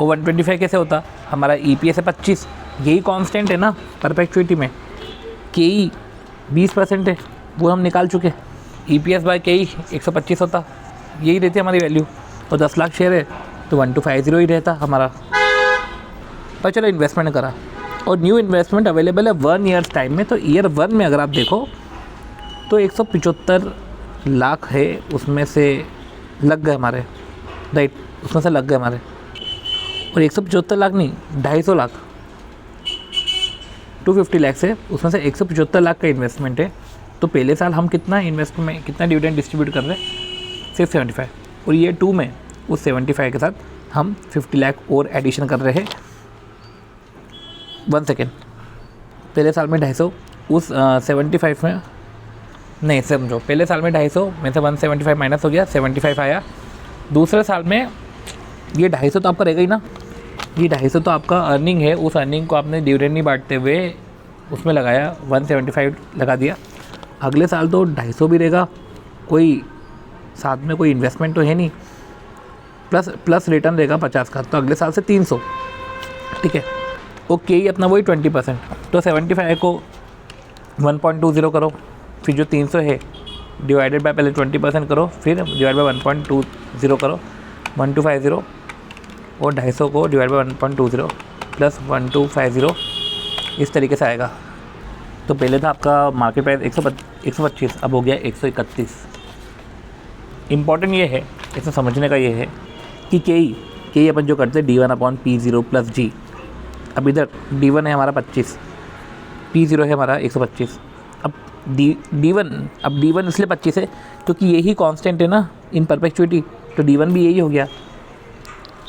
और 125 कैसे होता, हमारा EPS है 25, यही कांस्टेंट है ना परपेचुइटी में। KE 20% है, वो हम निकाल चुके। EPS बाय KE 125 होता, यही रहती हमारी वैल्यू। और 10 लाख शेयर है तो 1250 ही रहता हमारा। पर चलो इन्वेस्टमेंट करा और न्यू इन्वेस्टमेंट अवेलेबल है 1 ईयर्स टाइम में। तो ईयर 1 में अगर आप देखो तो 175 लाख है, उसमें से लग गए हमारे, राइट, उसमें से लग गए हमारे। और 175 लाख नहीं, 250 लाख, 250 लाख से उसमें से 175 लाख का इन्वेस्टमेंट है। तो पहले साल हम कितना इन्वेस्टमेंट, कितना डिविडेंड डिस्ट्रीब्यूट कर रहे हैं, सिर्फ 75। और ईयर 2 में उस 75 के साथ हम 50 लाख और एडिशन कर रहे हैं। 1 सेकेंड, पहले साल में 250, उस 75 में नहीं, समझो, पहले साल में 250 में से 175 माइनस हो गया, 75 आया। दूसरे साल में ये 250 तो आपका रहेगा ही ना, ये 250 तो आपका अर्निंग है, उस अर्निंग को आपने डिविडेंड नहीं बांटते हुए उसमें लगाया, 175 लगा दिया। अगले साल तो 250 भी रहेगा, कोई साथ में कोई इन्वेस्टमेंट तो है नहीं, प्लस रिटर्न रहेगा 50 का, तो अगले साल से 300, ठीक है। ओके, ये अपना वही 20%, तो 75 को 1.20 करो, फिर जो 300 है डिवाइडेड बाय पहले 20% करो, फिर डिवाइड बाय 1.20 करो, 1250, और 250 को डिवाइड बाय 1.20 प्लस 1250, इस तरीके से आएगा। तो पहले था आपका मार्केट प्राइस 125, अब हो गया 131। इम्पॉर्टेंट ये है, इसे समझने का ये है कि के अपन जो करते हैं D1/P0 प्लस G। अब इधर D1 है हमारा 25, P0 है हमारा 125। अब D1 इसलिए 25 है क्योंकि यही कांस्टेंट है ना इन परपेचुइटी, तो D1 भी यही हो गया।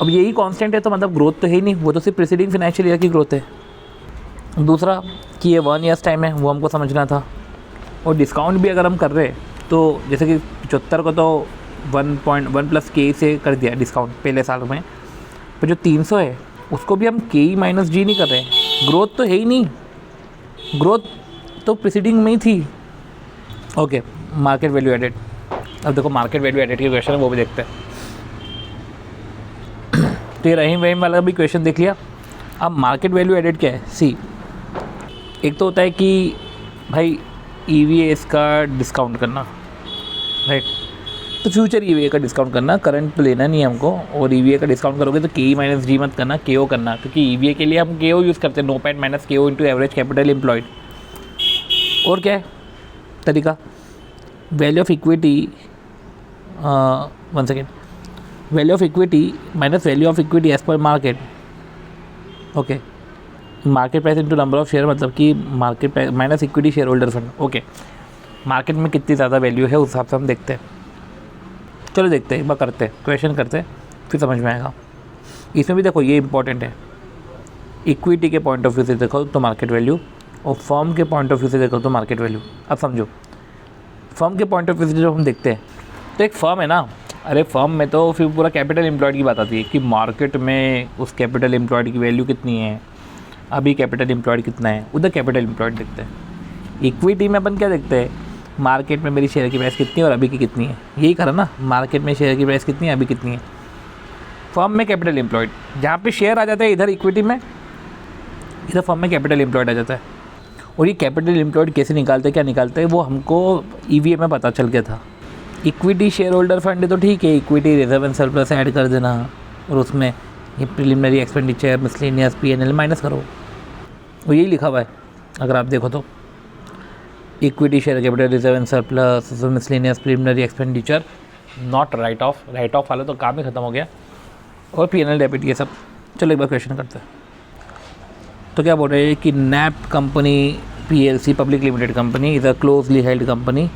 अब यही कांस्टेंट है तो मतलब ग्रोथ तो है ही नहीं, वो तो सिर्फ प्रीसीडिंग फाइनेंशियल ईयर की ग्रोथ है। दूसरा कि ये 1 ईयर्स टाइम है, वो हमको समझना था। और डिस्काउंट भी अगर हम कर रहे हैं तो जैसे कि 75 को तो 1.1 प्लस के से कर दिया डिस्काउंट पहले साल में, पर जो 300 है उसको भी हम के माइनस जी नहीं कर रहे हैं, ग्रोथ तो है ही नहीं, ग्रोथ तो प्रीसीडिंग में ही थी। Okay, market value added. अब देखो मार्केट वैल्यू एडेड के क्वेश्चन है, वो भी देखते हैं। तो ये रहीम वहीम वाला भी क्वेश्चन देख लिया। अब मार्केट वैल्यू एडेड क्या है, सी, एक तो होता है कि भाई EVA का डिस्काउंट करना, राइट, तो फ्यूचर EVA का डिस्काउंट करना, करंट तो लेना नहीं है हमको। और EVA का डिस्काउंट करोगे तो के माइनस जी मत करना, KO करना, क्योंकि EVA के लिए हम KO यूज़ करते हैं, NOPAT minus KO into average capital employed. और क्या है तरीका, value of equity, 1 second, value of equity minus value of equity as per market. Okay, market price into number of share, मतलब कि market price minus equity share holder fund. Okay, market में कितनी ज़्यादा वैल्यू है उस हिसाब से हम देखते हैं। चलो देखते हैं, एक बार करते हैं, क्वेश्चन करते हैं, फिर समझ में आएगा। इसमें भी देखो ये इंपॉर्टेंट है, इक्विटी के पॉइंट ऑफ व्यू से देखो तो मार्केट वैल्यू, और फर्म के पॉइंट ऑफ व्यू से देखो तो मार्केट वैल्यू। अब समझो, फर्म के पॉइंट ऑफ व्यू से जो हम देखते हैं तो एक फर्म है ना, अरे फर्म में तो फिर पूरा कैपिटल एम्प्लॉयड की बात आती है कि मार्केट में उस कैपिटल एम्प्लॉयड की वैल्यू कितनी है, अभी कैपिटल एम्प्लॉयड कितना है, उधर कैपिटल एम्प्लॉयड देखते हैं। इक्विटी में अपन क्या देखते हैं, मार्केट में मेरी शेयर की प्राइस कितनी है और अभी की कितनी है, यही करा ना, मार्केट में शेयर की प्राइस कितनी है, अभी कितनी है। फर्म में कैपिटल एम्प्लॉयड, जहाँ पे शेयर आ जाता है इधर इक्विटी में, इधर फर्म में कैपिटल एम्प्लॉयड आ जाता है। और ये कैपिटल एम्प्लॉयड कैसे निकालते हैं, क्या निकालते हैं, वो हमको ईवीए में पता चल गया था। इक्विटी शेयर होल्डर फंड है तो ठीक है, equity reserve and surplus add कर देना और उसमें ये preliminary expenditure miscellaneous PNL minus करो, वो यही लिखा हुआ है अगर आप देखो तो। Equity share capital reserve and surplus miscellaneous preliminary expenditure not right of वाला तो काम ही ख़त्म हो गया, और पीएनएल डेबिट ये सब। चलो एक बार क्वेश्चन करते हैं। तो क्या बोल रहे हैं कि Nap company PLC public limited company is a closely held company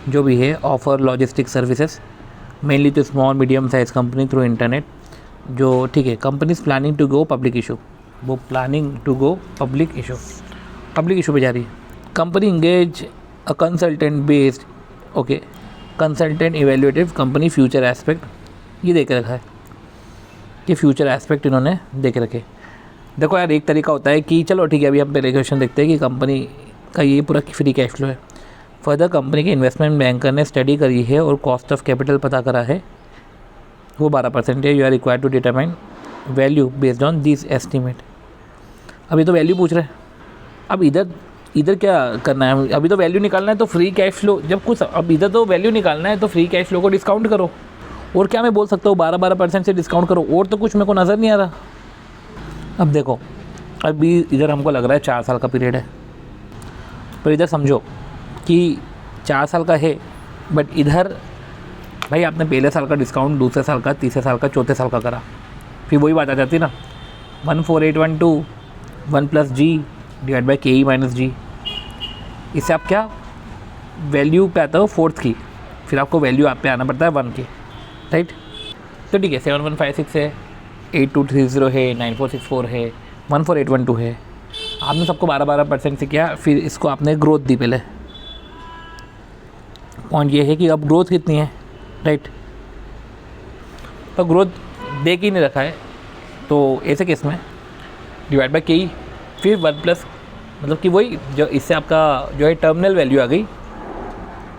जो भी है, offer logistic services mainly to small medium size company through internet. जो ठीक है, company is planning to go public issue, वो planning to go public issue पे जा रही है। Company engage a consultant based, okay, consultant evaluative company future aspect, ये देख रखा है कि फ्यूचर एस्पेक्ट इन्होंने देख रखे। देखो यार, एक तरीका होता है कि चलो ठीक है, अभी हम पहले क्वेश्चन देखते हैं कि कंपनी का ये पूरा फ्री कैश फ्लो है। फर्दर कंपनी के इन्वेस्टमेंट बैंकर ने स्टडी करी है और कॉस्ट ऑफ कैपिटल पता करा है, वो 12% है। You are required to determine value based on this estimate. अभी तो वैल्यू पूछ रहे हैं, अब इधर क्या करना है, अभी तो वैल्यू निकालना है। तो फ्री कैश फ्लो जब कुछ, अब इधर तो वैल्यू निकालना है तो फ्री कैश फ्लो को डिस्काउंट करो। और क्या मैं बोल सकता हूँ, 12% से डिस्काउंट करो, और तो कुछ मेरे को नज़र नहीं आ रहा। अब देखो, अभी इधर हमको लग रहा है 4 साल का पीरियड है, पर इधर समझो कि 4 साल का है, बट इधर भाई आपने पहले साल का डिस्काउंट, दूसरे साल का, तीसरे साल का, चौथे साल का करा, फिर वही बात आ जाती ना, 14812 1 + G divide by KE minus G। इससे आप क्या वैल्यू पे आता हो 4th की, फिर आपको वैल्यू आप पे आना पड़ता है 1 की, राइट। तो ठीक है, 7156 है, 8230 है, 9464 है, 14812 है। आपने सबको 12% से किया, फिर इसको आपने ग्रोथ दी पहले। पॉइंट ये है कि अब ग्रोथ कितनी है, राइट, तो ग्रोथ देख ही नहीं रखा है, तो ऐसे केस में डिवाइड बाई KE, फिर 1 मतलब कि वही जो इससे आपका जो है टर्मिनल वैल्यू आ गई,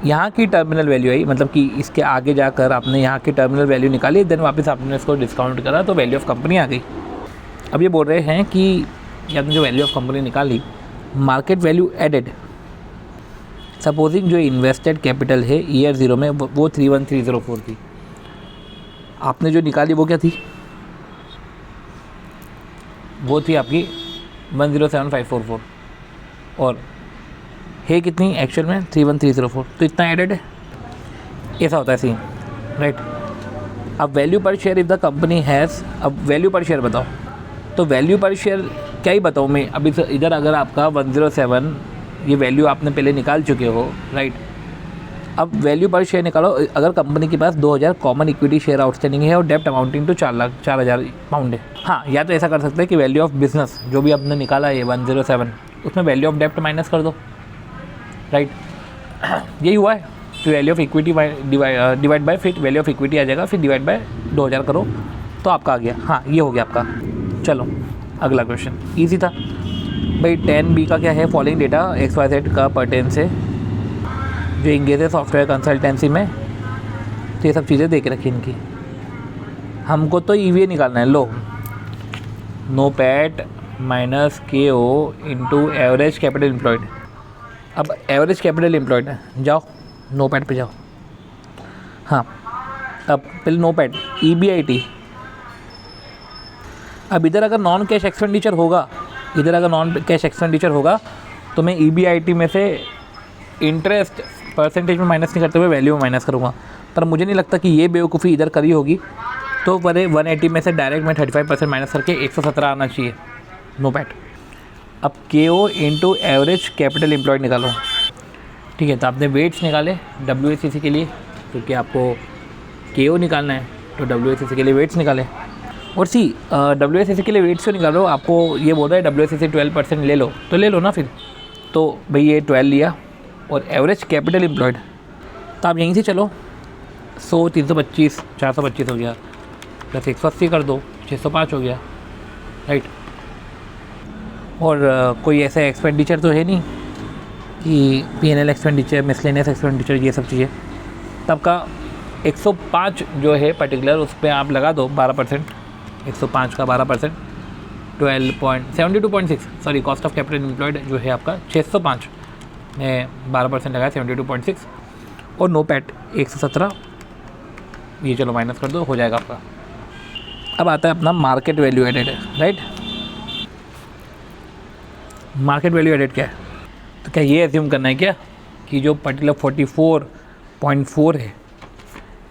यहाँ की टर्मिनल वैल्यू आई, मतलब कि इसके आगे जाकर आपने यहाँ की टर्मिनल वैल्यू निकाली, देन वापस आपने इसको डिस्काउंट करा तो वैल्यू ऑफ कंपनी आ गई। अब ये बोल रहे हैं कि आपने जो वैल्यू ऑफ कंपनी निकाली, मार्केट वैल्यू एडेड, सपोजिंग जो इन्वेस्टेड कैपिटल है ईयर 0 में वो 31304 थी, आपने जो निकाली वो क्या थी, वो थी आपकी 107544, और है कितनी एक्चुअल में 31304, तो इतना एडेड है। ऐसा होता है सीन, राइट। अब वैल्यू पर share if the company has, अब वैल्यू पर शेयर बताओ, तो वैल्यू पर शेयर क्या ही बताऊँ मैं। अभी इधर अगर आपका 107 ये वैल्यू आपने पहले निकाल चुके हो, राइट। अब वैल्यू पर शेयर निकालो, अगर कंपनी के पास 2000 कॉमन इक्विटी शेयर आउटस्टैंडिंग है और डेप्ट अमाउंटिंग टू 4,00,000 पाउंड है। हाँ, या तो ऐसा कर सकते हैं कि वैल्यू ऑफ बिजनेस जो भी आपने निकाला है 107, उसमें वैल्यू ऑफ डेप्ट माइनस कर दो, राइट। यही हुआ है, फिर value of equity divide by, फिर वैल्यू ऑफ इक्विटी आ जाएगा, फिर डिवाइड बाय 2000 करो तो आपका आ गया। हाँ, ये हो गया आपका। चलो अगला क्वेश्चन ईजी था भाई। 10B का क्या है, फॉलोइंग डेटा XYZ का परटेंस है जो इंगेज है सॉफ्टवेयर कंसल्टेंसी में, तो ये सब चीज़ें देख रखी इनकी। हमको तो EVA निकालना है, लो, NOPAT minus KO into average capital employed. अब एवरेज कैपिटल एम्प्लॉयड है, जाओ NOPAT पे जाओ। हाँ, अब पहले NOPAT EBIT। अब इधर अगर नॉन कैश एक्सपेंडिचर होगा, तो मैं EBIT में से इंटरेस्ट परसेंटेज में माइनस नहीं करते हुए वैल्यू में माइनस करूँगा, पर मुझे नहीं लगता कि ये बेवकूफ़ी इधर करी होगी। तो पहले 180 में से डायरेक्ट मैं 35% माइनस करके 117 आना चाहिए NOPAT। अब KO into average capital employed निकालो, ठीक है। तो आपने वेट्स निकाले WACC के लिए, क्योंकि आपको KO निकालना है, तो WACC के लिए वेट्स निकाले। और WACC के लिए वेट्स क्यों निकालो, आपको ये बोल रहा है WACC 12% ले लो, तो ले लो ना फिर। तो भाई ये 12 लिया, और एवरेज कैपिटल एम्प्लॉयड, तो आप यहीं से चलो, 100 325 425 हो गया, प्लस 180 कर दो 605 हो गया, राइट। और कोई ऐसा एक्सपेंडिचर तो है नहीं कि P&L एक्सपेंडिचर, मिसलेनियस एक्सपेंडिचर, ये सब चीज़ें। तब का 105 जो है पर्टिकुलर, उस पर आप लगा दो 12%, 105 का 12%, 72.6 sorry, cost of capital employed जो है आपका 605 में 12% लगाया 72.6, और नो पैट 117, ये चलो माइनस कर दो, हो जाएगा आपका। अब आता है अपना market value added, right. Market value added क्या है? तो क्या ये एज्यूम करना है क्या कि जो पर्टिकुलर 44.4 है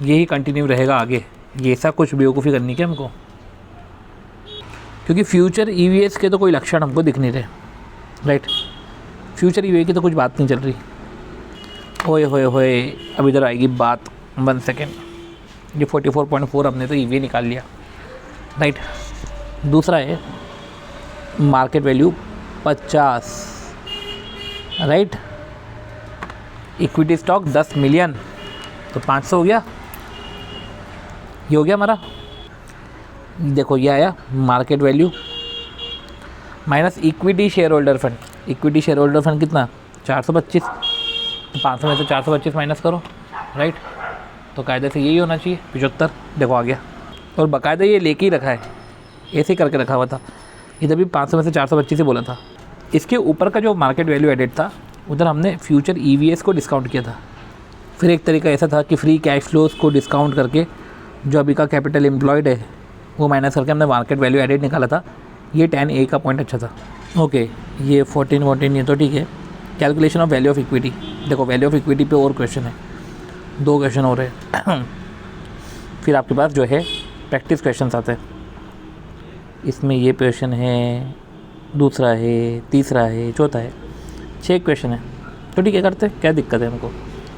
यही कंटिन्यू रहेगा आगे? ये ऐसा कुछ बेवकूफ़ी करनी क्या हमको? क्योंकि फ्यूचर EVs के तो कोई लक्षण हमको दिख नहीं रहे, राइट। फ्यूचर EV की तो कुछ बात नहीं चल रही। होए होए होए, अब इधर आएगी बात, 1 सेकेंड। ये 44.4 हमने तो EV निकाल लिया, राइट। दूसरा है market value 50, right. Equity stock 10 million, तो 500 हो गया, ये हो गया हमारा। देखो ये आया market value minus equity share holder fund. Equity share holder fund कितना? 425, तो 500 में से 425 माइनस करो, राइट। तो कायदे से यही होना चाहिए 75। देखो आ गया, और बाकायदा ये लेके ही रखा है, ऐसे ही करके रखा हुआ था। इधर भी 500 में से 425 ही बोला था। इसके ऊपर का जो मार्केट वैल्यू एडेड था उधर हमने फ्यूचर EVs को डिस्काउंट किया था। फिर एक तरीका ऐसा था कि फ्री कैश फ्लोज को डिस्काउंट करके जो अभी का कैपिटल एम्प्लॉयड है वो माइनस करके हमने मार्केट वैल्यू एडेड निकाला था। ये 10A का पॉइंट अच्छा था। ओके, ये 14 ये तो ठीक है। Calculation of value of equity, देखो वैल्यू ऑफ इक्विटी पे और क्वेश्चन है, 2 क्वेश्चन हो रहे हैं। फिर आपके पास जो है प्रैक्टिस क्वेश्चन आते हैं। इसमें ये क्वेश्चन है, दूसरा है, तीसरा है, चौथा है, 6 क्वेश्चन है। तो ठीक है, करते, क्या दिक्कत है हमको,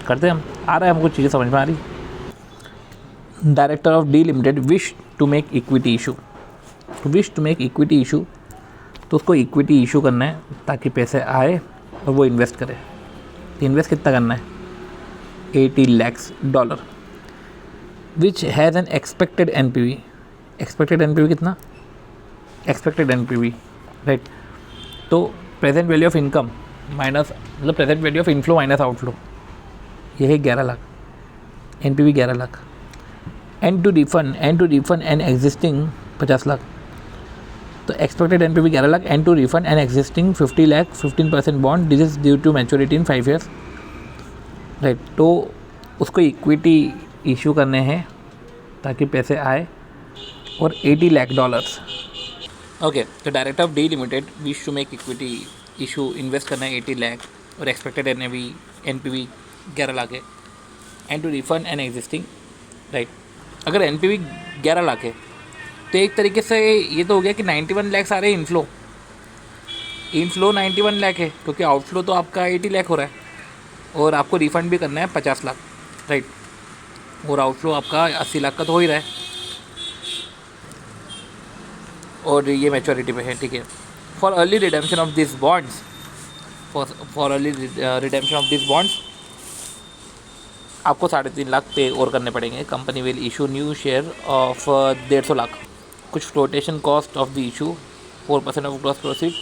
करते हम, आ रहा है हमको, चीज़ें समझ में आ रही। Director of D limited wish to make equity issue. तो wish to make equity issue, तो उसको इक्विटी इशू करना है ताकि पैसे आए और वो इन्वेस्ट करे। तो इन्वेस्ट कितना करना है? $80 lakh, which has an expected NPV। Expected NPV कितना? Expected NPV, right. तो present value of income minus, मतलब present value of inflow minus outflow, ये है 11 lakh, NPV 11 lakh. And to refund an existing 50 lakh. तो expected NPV 11 lakh, and to refund an existing 50 lakh 15% bond, this is due to maturity in 5 years, right. तो उसको इक्विटी इशू करने हैं ताकि पैसे आए, और $80 लाख। ओके, तो director of D limited wish to make equity issue, invest करना है 80 लाख, और एक्सपेक्टेड NPV 11 लाख है, and to refund an existing, right. अगर NPV 11 लाख है तो एक तरीके से ये तो हो गया कि 91 लाख सारे इनफ्लो 91 लाख है, क्योंकि आउटफ्लो तो आपका 80 लाख हो रहा है, और आपको रिफ़ंड भी करना है 50 लाख, राइट। और आउटफ्लो आपका 80 लाख का तो हो ही रहा है, और ये मैच्योरिटी पे है, ठीक है। For early redemption of this bonds, for early redemption of this bonds आपको 3.5 लाख पे और करने पड़ेंगे। Company will issue new share of 150 lakh. कुछ flotation cost of the issue 4% of gross proceed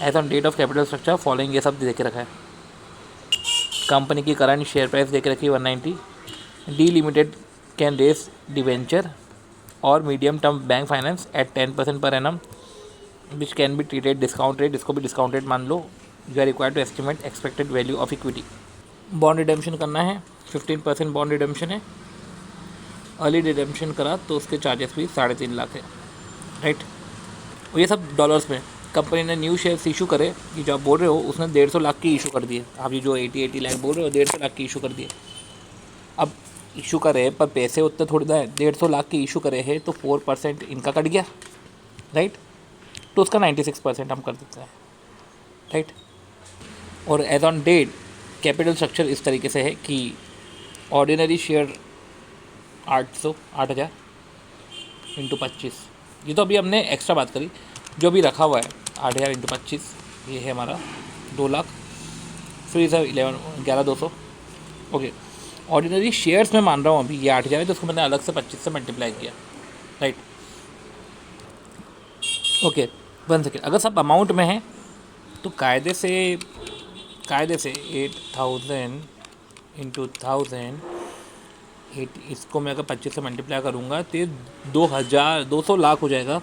as on date of capital structure following, ये सब दे के रखा है। कंपनी की करंट शेयर प्राइस दे के रखी है 190। D limited can raise debenture और medium term bank finance at 10% per annum which can be treated discount rate, इसको भी डिस्काउंट रेट मान लो। You are required to estimate expected value of equity. Bond redemption करना है, 15% बॉन्ड रिडेम्पशन है। अर्ली रिडेम्पशन करा तो उसके चार्जेस भी 3.5 लाख है, राइट। और ये सब डॉलर्स में। कंपनी ने न्यू शेयर्स इशू करे, कि जो आप बोल रहे हो उसने 150 लाख की इशू कर दिए। आप ये जो 80 लाख बोल रहे हो 150 लाख की इशू कर दिए। अब इशू करे पर पैसे उतने थोड़ी ना है, 150 लाख की इशू करे है तो 4% इनका कट गया, राइट। तो उसका 96% हम कर देते हैं, राइट। और as on date capital structure इस तरीके से है कि ऑर्डिनरी शेयर 8,000 इंटू 25, ये तो अभी हमने एक्स्ट्रा बात करी, जो भी रखा हुआ है 8,000 इंटू 25, ये है हमारा 2 lakh. Free sir 11,200। Okay, ordinary shares में मान रहा हूँ अभी ये 8,000 है, तो उसको मैंने अलग से 25 से मल्टीप्लाई किया, राइट। Okay, 1 second. अगर सब अमाउंट में है तो कायदे से 8,000 इंटू 1000, इसको मैं अगर 25 से मल्टीप्लाई करूँगा तो 200 लाख हो जाएगा।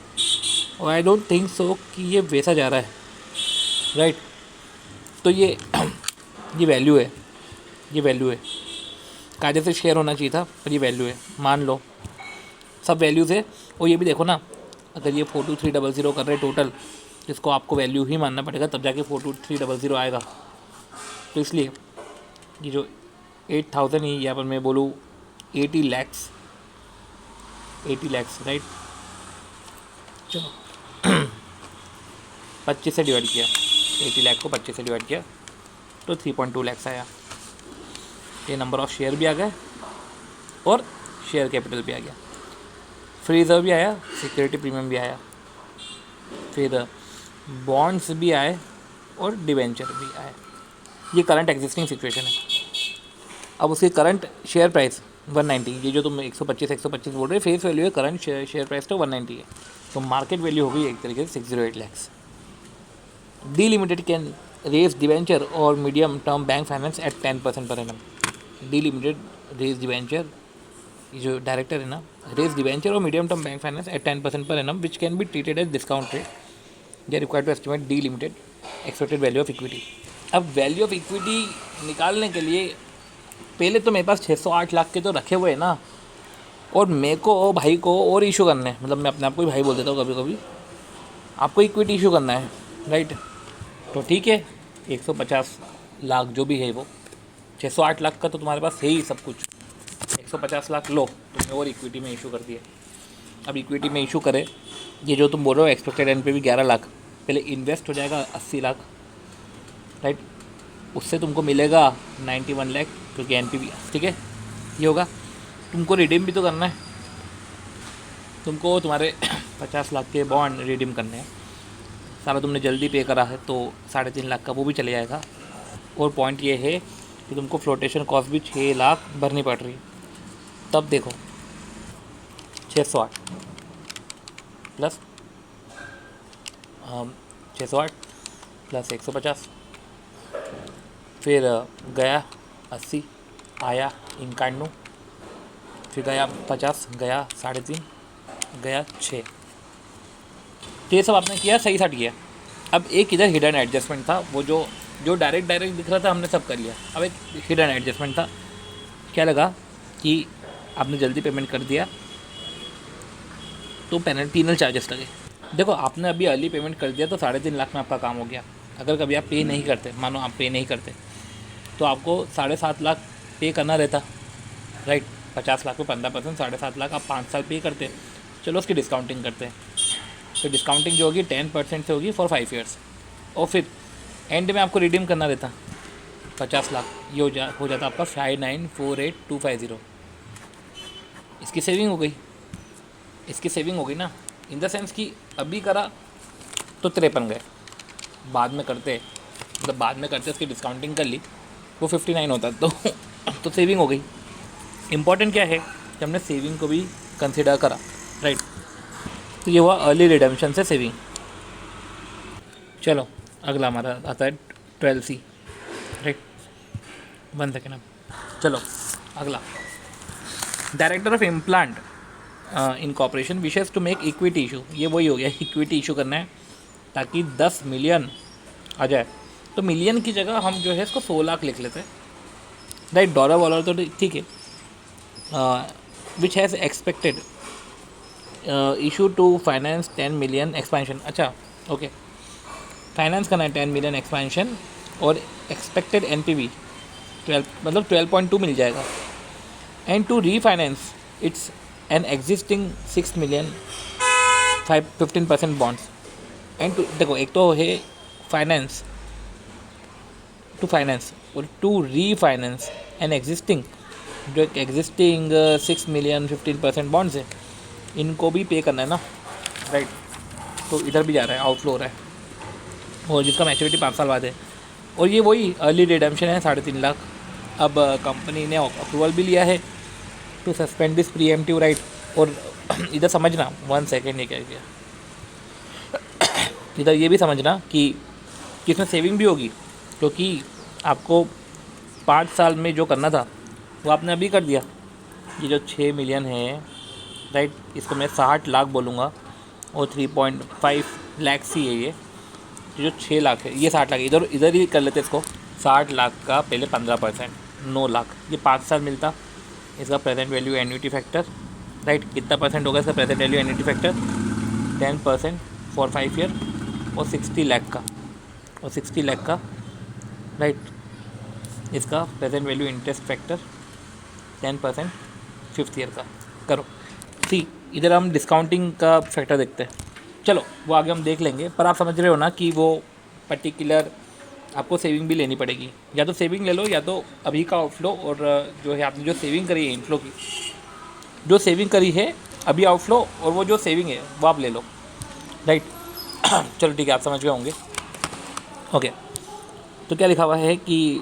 और आई डोंट थिंक सो कि ये वैसा जा रहा है, राइट। तो ये ये वैल्यू है, ये वैल्यू है, कायदे से शेयर होना चाहिए था, पर ये वैल्यू है, मान लो सब वैल्यूज़ है। और ये भी देखो ना, अगर ये 42300 कर रहे टोटल, जिसको आपको वैल्यू ही मानना पड़ेगा, तब जाके 42300 आएगा। तो इसलिए ये जो 8000 ही, यहाँ पर मैं बोलूँ 80 lakhs, 80 lakhs, राइट। चलो 25 से डिवाइड किया, 80 लाख को 25 से डिवाइड किया तो 3.2 lakhs आया। ये नंबर ऑफ शेयर भी आ गया और शेयर कैपिटल भी आ गया, फ्री रिजर्व भी आया, सिक्योरिटी प्रीमियम भी आया, फिर बॉन्ड्स भी आए और डिवेंचर भी आए। ये करंट एग्जिस्टिंग सिचुएशन है। अब उसकी करंट शेयर प्राइस 190, ये जो तुम 125 बोल रहे हो, फेस वैल्यू है, करंट शेयर प्राइस तो 190 है, तो मार्केट वैल्यू होगी एक तरीके से 608 lakhs। D limited can raise debenture और medium term bank finance at 10% per annum. D limited raise debenture, जो डायरेक्टर है ना, रेज डिवेंचर और medium term bank finance at 10% per annum which can be treated as discount rate. They required to estimate D limited expected value of equity. अब वैल्यू ऑफ इक्विटी निकालने के लिए पहले तो मेरे पास 608 लाख के तो रखे हुए हैं ना, और मेरे को भाई को और इशू करना है, मतलब मैं अपने आप को ही भाई बोल देता हूँ कभी कभी, आपको इक्विटी इशू करना है, राइट। तो ठीक है, 150 लाख जो भी है वो, 608 लाख का तो तुम्हारे पास है ही सब कुछ, 150 लाख लो तुमने और इक्विटी में इशू कर दिए। अब इक्विटी में इशू करे, ये जो तुम बोल रहे हो एक्सपेक्टेड एनपीवी 11 लाख, पहले इन्वेस्ट हो जाएगा 80 लाख, राइट। उससे तुमको मिलेगा 91 लाख, क्योंकि एनपीवी, ठीक है, ये होगा। तुमको रिडीम भी तो करना है, तुमको तुम्हारे 50 लाख के बॉन्ड रिडीम करने हैं, सारा तुमने जल्दी पे करा है तो 3.5 लाख का वो भी चले जाएगा। और पॉइंट ये है कि तुमको फ्लोटेशन कॉस्ट भी 6 लाख भरनी पड़ रही है। तब देखो 608 प्लस 608 प्लस 150, फिर गया 80, आया 91, फिर गया 50, गया 3.5, गया 6। तो ये सब आपने किया, सही साट किया। अब एक इधर हिडन एडजस्टमेंट था, वो जो डायरेक्ट दिख रहा था हमने सब कर लिया। अब एक हिडन एडजस्टमेंट था, क्या लगा कि आपने जल्दी पेमेंट कर दिया तो पेनल चार्जेस लगे। देखो आपने अभी अर्ली पेमेंट कर दिया तो 3.5 लाख में आपका काम हो गया। अगर कभी आप पे नहीं करते, मानो आप पे नहीं करते, तो आपको 7.5 लाख पे करना रहता, राइट। 50 लाख में 15%, 7.5 लाख आप 5 साल पे करते। चलो उसकी डिस्काउंटिंग करते हैं, तो डिस्काउंटिंग जो होगी 10% से होगी फॉर 5 ईयर्स, और फिर एंड में आपको रिडीम करना रहता 50 लाख, ये हो जाता आपका 5948250। इसकी सेविंग हो गई, इसकी सेविंग हो गई ना, इन द सेंस कि अभी करा तो 53 गए, बाद में करते, मतलब बाद में करते उसकी डिस्काउंटिंग कर ली, वो 59 होता तो सेविंग हो गई। इम्पॉर्टेंट क्या है कि हमने सेविंग को भी कंसिडर करा, राइट। तो ये हुआ अर्ली रिडेम्पशन से सेविंग। चलो अगला हमारा आता है 12C, राइट। 1 सेकेंड। अब चलो अगला, director of implant in corporation wishes to make equity issue. ये वही हो गया, इक्विटी इशू करना है ताकि 10 मिलियन आ जाए। तो मिलियन की जगह हम जो है इसको 100 लाख लिख लेते हैं, राइट। डॉलर वॉलर तो ठीक है। Which has expected issue to finance 10 million expansion. अच्छा ओके, फाइनेंस करना है 10 मिलियन एक्सपेंशन, और एक्सपेक्टेड एनपीवी 12, मतलब 12.2 मिल जाएगा। And to refinance its an existing 6 million 15% bonds. And to, देखो एक तो है फाइनेंस, टू फाइनेंस, और टू रीफाइनेंस एन एग्जिस्टिंग, जो एक एग्जिस्टिंग 6 मिलियन 15% बॉन्ड्स है, इनको भी पे करना है ना, राइट। तो इधर भी जा रहा है, आउटफ्लो हो रहा है, और जिसका मैच्योरिटी 5 साल बाद है। और ये वही अर्ली रिडेम्पशन है 3.5 लाख। अब कंपनी ने अप्रूवल भी लिया है to suspend this preemptive right. और इधर समझना 1 सेकेंड, ये क्या किया, इधर ये भी समझना कि इसमें सेविंग भी होगी, क्योंकि आपको 5 साल में जो करना था वो आपने अभी कर दिया। ये जो 6 मिलियन है, राइट, इसको मैं 60 लाख बोलूँगा, और 3.5 लाख सी है ये, जो 6 लाख है, ये 60 लाख है। इधर इधर ही कर लेते इसको, 60 लाख का पहले 15%, 9 लाख, ये 5 साल मिलता इसका present value annuity factor, right. कितना परसेंट होगा इसका present value annuity factor? 10% for 5 year, और 60 लाख का, और 60 लाख का, राइट, इसका present value interest factor 10% 5th year का। करो सी, इधर हम डिस्काउंटिंग का फैक्टर देखते हैं। चलो वो आगे हम देख लेंगे, पर आप समझ रहे हो ना कि वो पर्टिकुलर आपको सेविंग भी लेनी पड़ेगी। या तो सेविंग ले लो, या तो अभी का आउटफ्लो, और जो है आपने जो सेविंग करी है इनफ्लो की, जो सेविंग करी है अभी आउटफ्लो, और वो जो सेविंग है वो आप ले लो, राइट। चलो ठीक है, आप समझ गए होंगे। ओके, तो क्या लिखा हुआ है कि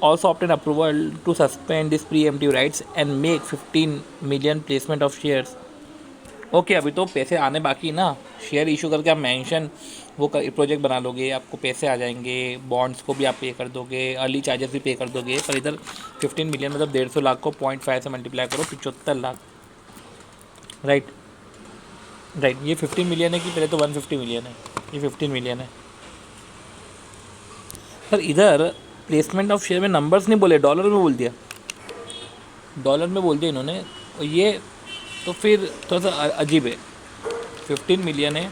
also obtain approval to suspend this preemptive rights and make 15 million placement of shares। Okay, अभी तो पैसे आने बाकी ना, शेयर इशू करके आप मेंशन वो प्रोजेक्ट बना लोगे, आपको पैसे आ जाएंगे, बॉन्ड्स को भी आप पे कर दोगे, अर्ली चार्जेस भी पे कर दोगे। पर इधर 15 मिलियन मतलब 150 लाख को 0.5 से मल्टीप्लाई करो, 75 लाख, राइट। ये 15 मिलियन है कि पहले तो 150 मिलियन है, ये 15 मिलियन है। सर इधर प्लेसमेंट ऑफ शेयर में नंबर्स नहीं बोले, डॉलर में बोल दिया, डॉलर में बोल दिया इन्होंने, और ये तो फिर थोड़ा सा अजीब है। 15 मिलियन है,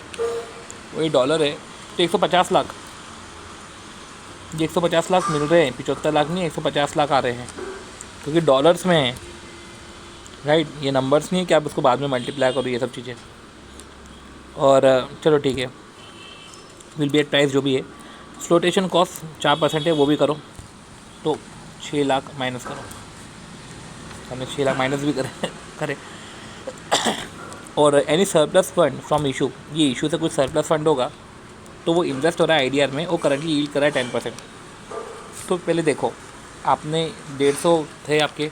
वही डॉलर है, तो 150 लाख, ये 150 लाख मिल रहे हैं, 75 लाख नहीं, 150 लाख आ रहे हैं, क्योंकि डॉलर्स में है, राइट। ये नंबर्स नहीं है कि आप उसको बाद में मल्टीप्लाई करो, ये सब चीज़ें। और चलो ठीक है, विल बी एट प्राइस जो भी है। फ्लोटेशन कॉस्ट 4% है, वो भी करो, तो 6 लाख माइनस करो, हमने 6 लाख माइनस भी करे। और any surplus fund from issue, ये इशू से कुछ सरप्लस फंड होगा तो वो इन्वेस्ट हो रहा है आईडीआर में, वो करंटली यील्ड कर रहा है 10%। तो पहले देखो, आपने 150 थे आपके,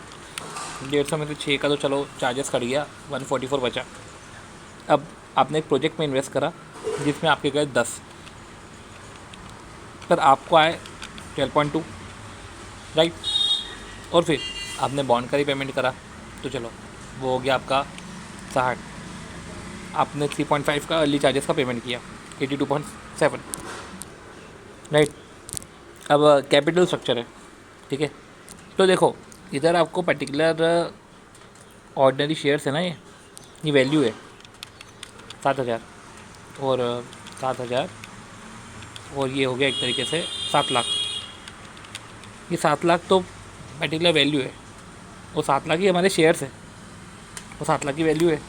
150 में से 6 का तो चलो चार्जेस कट गया, 144 बचा। अब आपने एक प्रोजेक्ट में इन्वेस्ट करा जिसमें आपके गए 10, पर आपको आए 12.2, राइट। और फिर आपने बॉन्ड का ही पेमेंट करा, तो चलो वो हो गया आपका 60। आपने 3.5 का अर्ली चार्जेस का पेमेंट किया, 82.7, राइट। अब कैपिटल स्ट्रक्चर है, ठीक है। तो देखो इधर आपको पर्टिकुलर ऑर्डिनरी शेयर्स है ना, ये वैल्यू है 7,000 और 7,000, और ये हो गया एक तरीके से 7 लाख। ये 7 लाख तो पर्टिकुलर वैल्यू है, वो 7 लाख ही हमारे शेयर्स है, वो 7 लाख की वैल्यू है,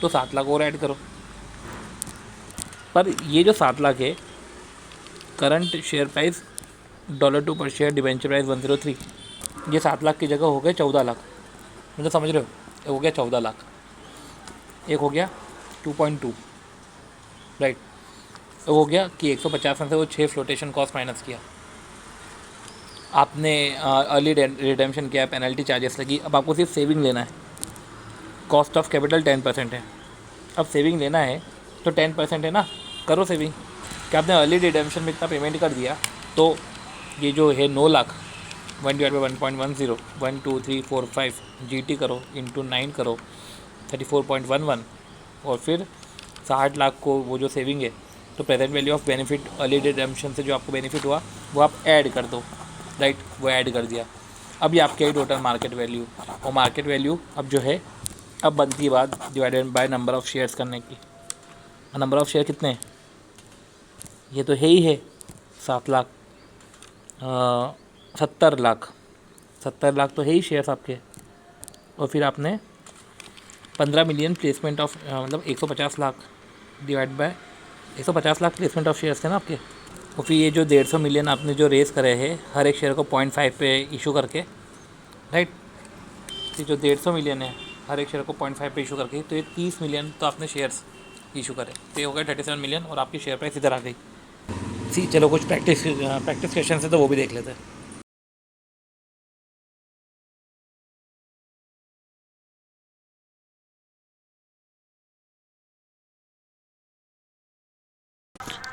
तो 7 लाख और ऐड करो। पर ये जो 7 लाख है, करंट शेयर प्राइस $2 पर शेयर, डिबेंचर प्राइस 103, ये 7 लाख की जगह हो गए 14 लाख, मतलब समझ रहे हो, ये हो गया 14 लाख, एक हो गया 2.2, राइट। तो हो गया कि 150 में से वो 6 फ्लोटेशन कॉस्ट माइनस किया, आपने अर्ली रिडेम्पशन किया, पेनल्टी चार्जेस लगी। अब आपको सिर्फ सेविंग लेना है, कॉस्ट ऑफ कैपिटल 10% है। अब सेविंग लेना है तो 10% है ना, करो सेविंग। क्या आपने अर्ली रिडेम्पशन में इतना पेमेंट कर दिया, तो ये जो है 9 लाख 1/1.10, 1 2 3 4 5 GT करो, इंटू 9 करो, 34.11, और फिर 60 लाख को वो जो सेविंग है, तो present value of benefit early redemption से जो आपको बेनिफिट हुआ वो आप ऐड कर दो, राइट। वो ऐड कर दिया। अब ये आपके टोटल मार्केट वैल्यू, और मार्केट वैल्यू अब जो है, अब बनती है बात divided by number of shares करने की। नंबर ऑफ़ शेयर कितने हैं, ये तो है ही है 7 लाख, 70 लाख, 70 लाख तो है ही शेयर्स आपके। और फिर आपने 15 मिलियन प्लेसमेंट ऑफ, मतलब 150 lakh divide by 150 lakh placement of shares थे ना आपके। और फिर ये जो 150 मिलियन आपने जो रेज़ करे हैं हर एक शेयर को 0.5 पे इशू करके, राइट। ये जो 150 मिलियन है हर एक शेयर को 0.5 पे इशू करके, तो ये 30 मिलियन तो आपने शेयर्स इशू करे, तो ये हो गया 37 मिलियन, और आपकी शेयर प्राइस इधर आ गई। सी चलो कुछ प्रैक्टिस क्वेश्चन है तो वो भी देख लेते हैं।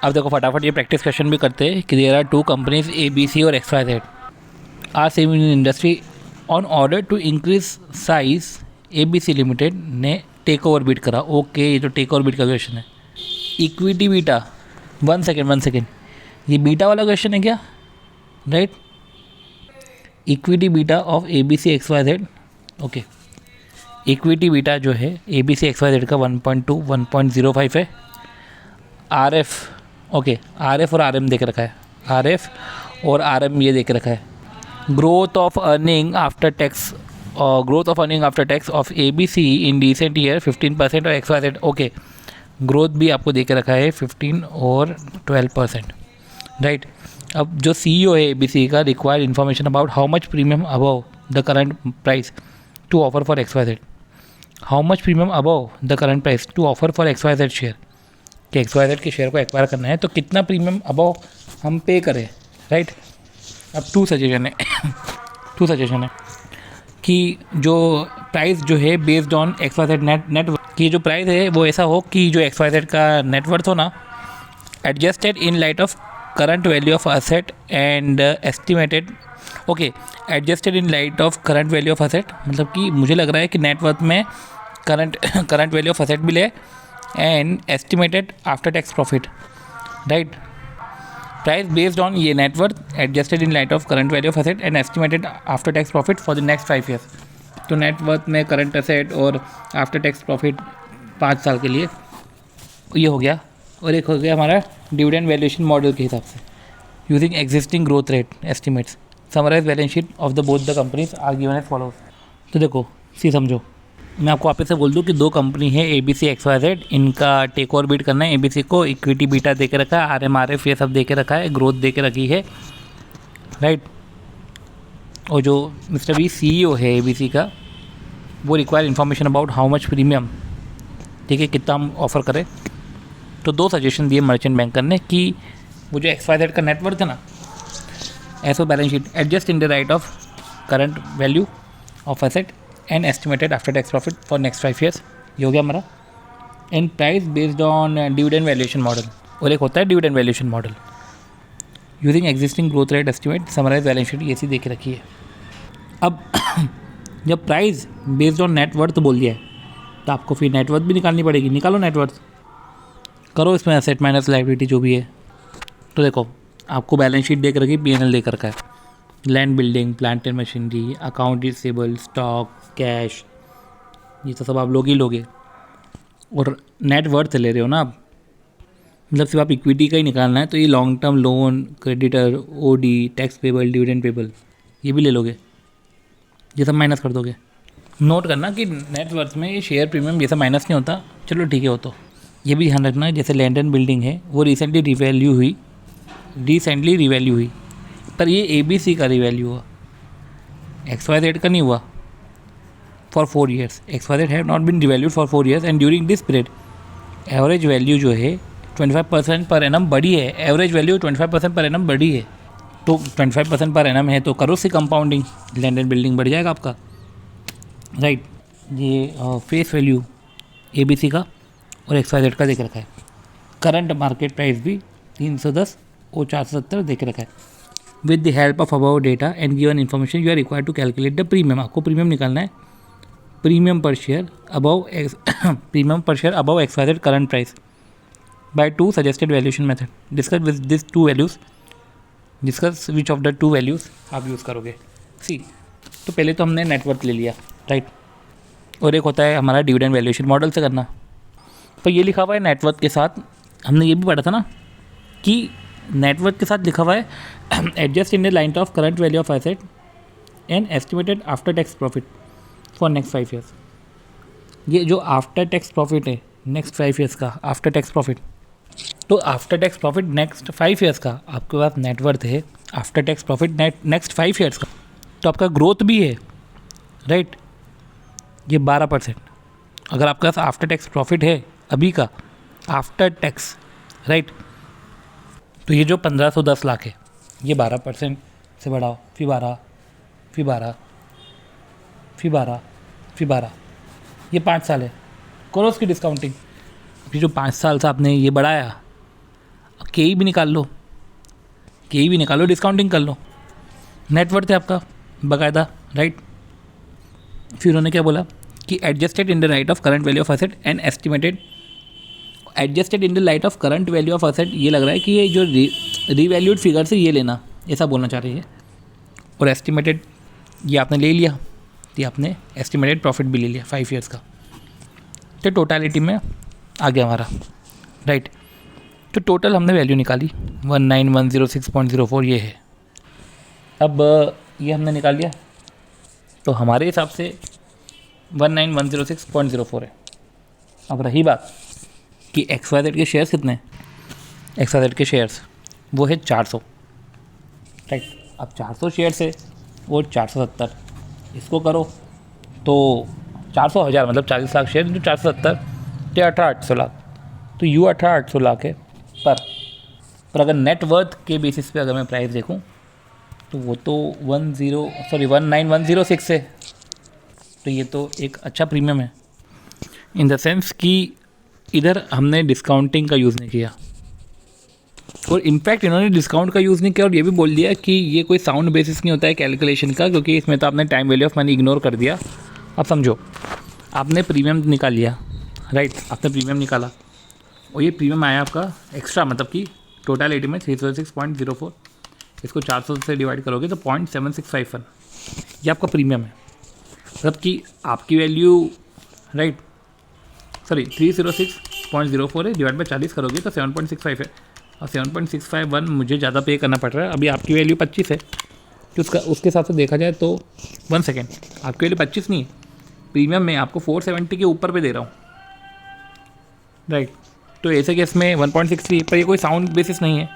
अब देखो फटाफट ये प्रैक्टिस क्वेश्चन भी करते हैं कि देयर आर 2 कंपनीज ABC और XYZ are same in industry on order to increase size. ABC limited ने टेक ओवर बीट करा, ओके ये तो टेक ओवर बीट का क्वेश्चन है। इक्विटी बीटा, वन सेकेंड, ये बीटा वाला क्वेश्चन है क्या, right? Equity beta of ABC XYZ, ओके। इक्विटी बीटा जो है ABC XYZ का 1.2 1.05 है। RF, ओके, RF और RM देख रखा है, RF और RM ये देख रखा है। Growth of earning after tax, growth of earning after tax of ABC in recent year 15% और XYZ, ओके। ग्रोथ भी आपको दे के रखा है 15 और 12%, राइट। अब जो CEO है ABC का, required information about how much premium above the current price to offer for XYZ, how much premium above the current price to offer for XYZ share, कि XYZ के शेयर को एक्वायर करना है तो कितना प्रीमियम अबव हम पे करें, राइट। अब टू सजेशन है कि जो प्राइस जो है बेस्ड ऑन XYZ नेट की जो प्राइस है वो ऐसा हो कि जो XYZ का नेटवर्थ हो ना, adjusted in light of current value of asset and estimated, okay, adjusted in light of current value of asset, मतलब कि मुझे लग रहा है कि नेटवर्थ में करंट वैल्यू ऑफ असेट भी ले and estimated after tax profit, right. Price based on ये net worth adjusted in light of current value of asset and estimated after tax profit for the next 5 years. तो नेटवर्थ में करंट असेट और आफ्टर टैक्स प्रॉफिट 5 साल के लिए ये हो गया। और एक हो गया हमारा डिविडेंड वैल्यूएशन मॉडल के हिसाब से using existing growth rate estimates, summarise balance sheet of the both the companies are given as follows. तो देखो समझो, मैं आपको वापस से बोल दूं कि दो कंपनी है ABC XYZ, इनका टेक ओवर बीट करना है। ABC को इक्विटी बीटा दे के रखा है, RM RF ये सब दे के रखा है, ग्रोथ दे के रखी है, राइट। और जो मिस्टर B CEO है ABC का, वो require information about how much premium, ठीक है, कितना हम ऑफ़र करें। तो दो सजेशन दिए मर्चेंट बैंकर ने कि वो जो XYZ का नेटवर्थ है ना, SO balance sheet adjust in the right of current value of asset and estimated after tax profit for next 5 years, ये हो गया हमारा। And price based on dividend valuation model, और एक होता है dividend valuation model using existing growth rate estimate, summarise balance sheet, ये सी देख रखी है। अब जब प्राइस बेस्ड ऑन नेटवर्थ बोल दिया है तो आपको फिर नेटवर्थ भी निकालनी पड़ेगी। निकालो नेटवर्थ, करो इसमें एसेट माइनस लायबिलिटी जो भी है। तो देखो आपको बैलेंस शीट देख रखी, P&L देख रखा है, land building plant and machinery, account receivable, stock, cash, ये तो सब आप लोग ही लोगे। और नेट वर्थ ले रहे हो ना आप, मतलब सिर्फ आप इक्विटी का ही निकालना है तो ये long term loan, creditor, OD, tax payable, dividend payable, ये भी ले लोगे, ये सब माइनस कर दोगे। नोट करना कि नेट वर्थ में ये शेयर प्रीमियम ये सब माइनस नहीं होता, चलो ठीक है। हो तो ये भी ध्यान रखना, जैसे लैंड एंड बिल्डिंग है वो रिसेंटली रिवैल्यू हुई, पर ये ABC का रिवैल्यू हुआ, XYZ का नहीं हुआ for 4 years. XYZ have not been revalued for 4 years and during this period average value जो है 25% पर एनम बढ़ी है। एवरेज वैल्यू 25% पर एनम बढ़ी है, तो 25% पर एनम है तो करो सी कंपाउंडिंग, लैंड एंड बिल्डिंग बढ़ जाएगा आपका, राइट। ये फेस वैल्यू ABC का और XYZ का देख रखा है। करंट मार्केट प्राइस भी 310 और 470 देख रखा है। With the help of above data and given information you are required to calculate the premium. आपको प्रीमियम निकालना है, प्रीमियम पर share above XYZ current price by 2 suggested valuation method. Discuss with this 2 values, discuss which of the 2 values आप यूज़ करोगे। सी, तो पहले तो हमने नेटवर्थ ले लिया, राइट, और एक होता है हमारा डिविडेंड वैल्यूएशन मॉडल से करना। पर ये लिखा हुआ है नेटवर्थ के साथ, हमने ये भी पढ़ा था ना कि नेटवर्थ के साथ लिखा हुआ है adjust in the line of current value of asset and estimated after tax profit for next 5 years. ये जो आफ्टर टैक्स प्रॉफिट है नेक्स्ट 5 ईयर्स का आफ्टर टैक्स प्रॉफिट, तो after tax profit next 5 years का आपके पास नेटवर्थ है, after tax profit next 5 years का, तो आपका ग्रोथ भी है, राइट। ये 12%। अगर आपके पास आफ्टर टैक्स प्रॉफिट है अभी का आफ्टर टैक्स, राइट, तो ये जो 1510 लाख है ये 12% से बढ़ाओ, फिर 12, फिर 12, फिर 12, फिर 12, ये 5 साल है, करो उसकी डिस्काउंटिंग। फिर जो 5 साल से आपने ये बढ़ाया, अब KE भी निकाल लो, डिस्काउंटिंग कर लो, नेटवर्थ है आपका बाकायदा, राइट। फिर उन्होंने क्या बोला कि adjusted in the light of current value of asset and estimated, adjusted in the light of current value of asset, ये लग रहा है कि ये जो रीवैल्यूड फिगर से ये लेना, ऐसा बोलना चाह रही है। और एस्टिमेटेड ये आपने ले लिया, ये आपने एस्टिमेटेड प्रॉफिट भी ले लिया 5 ईयर्स का, तो टोटलिटी में आ गया हमारा, राइट। तो टोटल हमने वैल्यू निकाली 19106.04 ये है। अब ये हमने निकाल लिया, तो हमारे हिसाब से 19106.04 है। अब रही बात कि XYZ के शेयर्स कितने हैं, XYZ के शेयर्स वो है 400, राइट। अब 400 शेयर्स है और 470, इसको करो तो 400,000 मतलब 40 लाख शेयर, जो 470 तो 18,800 लाख, तो यू 18,800 लाख है पर अगर नेट वर्थ के बेसिस पे अगर मैं प्राइस देखूं तो वो तो 19106 है। तो ये तो एक अच्छा प्रीमियम है, इन द सेंस कि इधर हमने डिस्काउंटिंग का यूज़ नहीं किया, और इनफैक्ट इन्होंने डिस्काउंट का यूज़ नहीं किया और ये भी बोल दिया कि ये कोई साउंड बेसिस नहीं होता है कैलकुलेशन का, क्योंकि इसमें तो आपने time value of money ignore कर दिया। अब समझो, आपने प्रीमियम निकाल लिया, राइट, आपने प्रीमियम निकाला और ये प्रीमियम आया आपका एक्स्ट्रा, मतलब कि टोटलिटी में 306.04, इसको 400 से डिवाइड करोगे तो 0.7651, ये आपका प्रीमियम है। मतलब कि आपकी वैल्यू, राइट, सॉरी 306.04 है, डिवाइड बाई 40 करोगे तो 7.65 है, और 7.651 मुझे ज़्यादा पे करना पड़ रहा है। अभी आपकी वैल्यू 25 है, तो उसके हिसाब से देखा जाए तो 1 सेकेंड, आपकी वैल्यू 25 नहीं है, प्रीमियम में आपको 470 के ऊपर पे दे रहा हूँ, राइट। तो ऐसे केस में 1.63, पर ये कोई साउंड बेसिस नहीं है।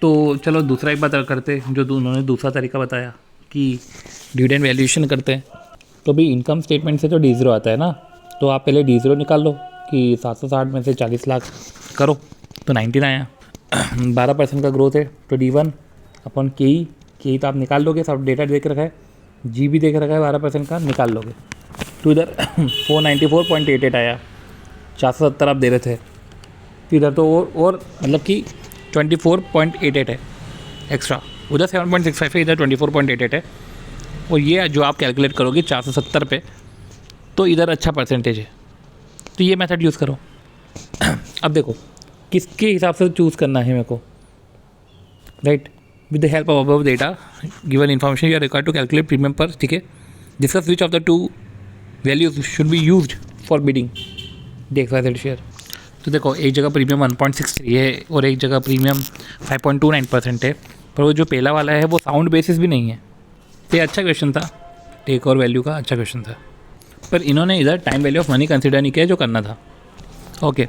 तो चलो दूसरा एक बात करते हैं, जो उन्होंने दूसरा तरीका बताया कि डिविडेंड वैल्यूएशन करते हैं। तो भी इनकम स्टेटमेंट से तो D0 आता है ना, तो आप पहले D0 निकाल लो कि 760 में से 40 लाख करो तो 19 आया, 12% का ग्रोथ है, तो D1 अपन के तो आप निकाल लोगे, सब डेटा देख रखा है, जी भी देख रखा है 12% का, निकाल लोगे तो इधर 494.88 आया, 470 आप दे रहे थे, तो इधर तो और मतलब कि 24.88 है एक्स्ट्रा, उधर 7.65 है, इधर 24.88 है। और ये जो आप कैलकुलेट करोगे 470 पे, तो इधर अच्छा परसेंटेज है, तो ये मेथड यूज़ करो। अब देखो किसके हिसाब से चूज़ करना है मेरे को, right, with the help of above data given information you are required to calculate premium पर, ठीक है। Discuss which of the two values should be used for bidding the XYZ share. तो देखो एक जगह प्रीमियम 1.63 है और एक जगह प्रीमियम 5.29% है, पर वो जो पहला वाला है वो साउंड बेसिस भी नहीं है। तो ये अच्छा क्वेश्चन था, टेक और वैल्यू का अच्छा क्वेश्चन था, पर इन्होंने इधर time value of money consider नहीं किया जो करना था। Okay,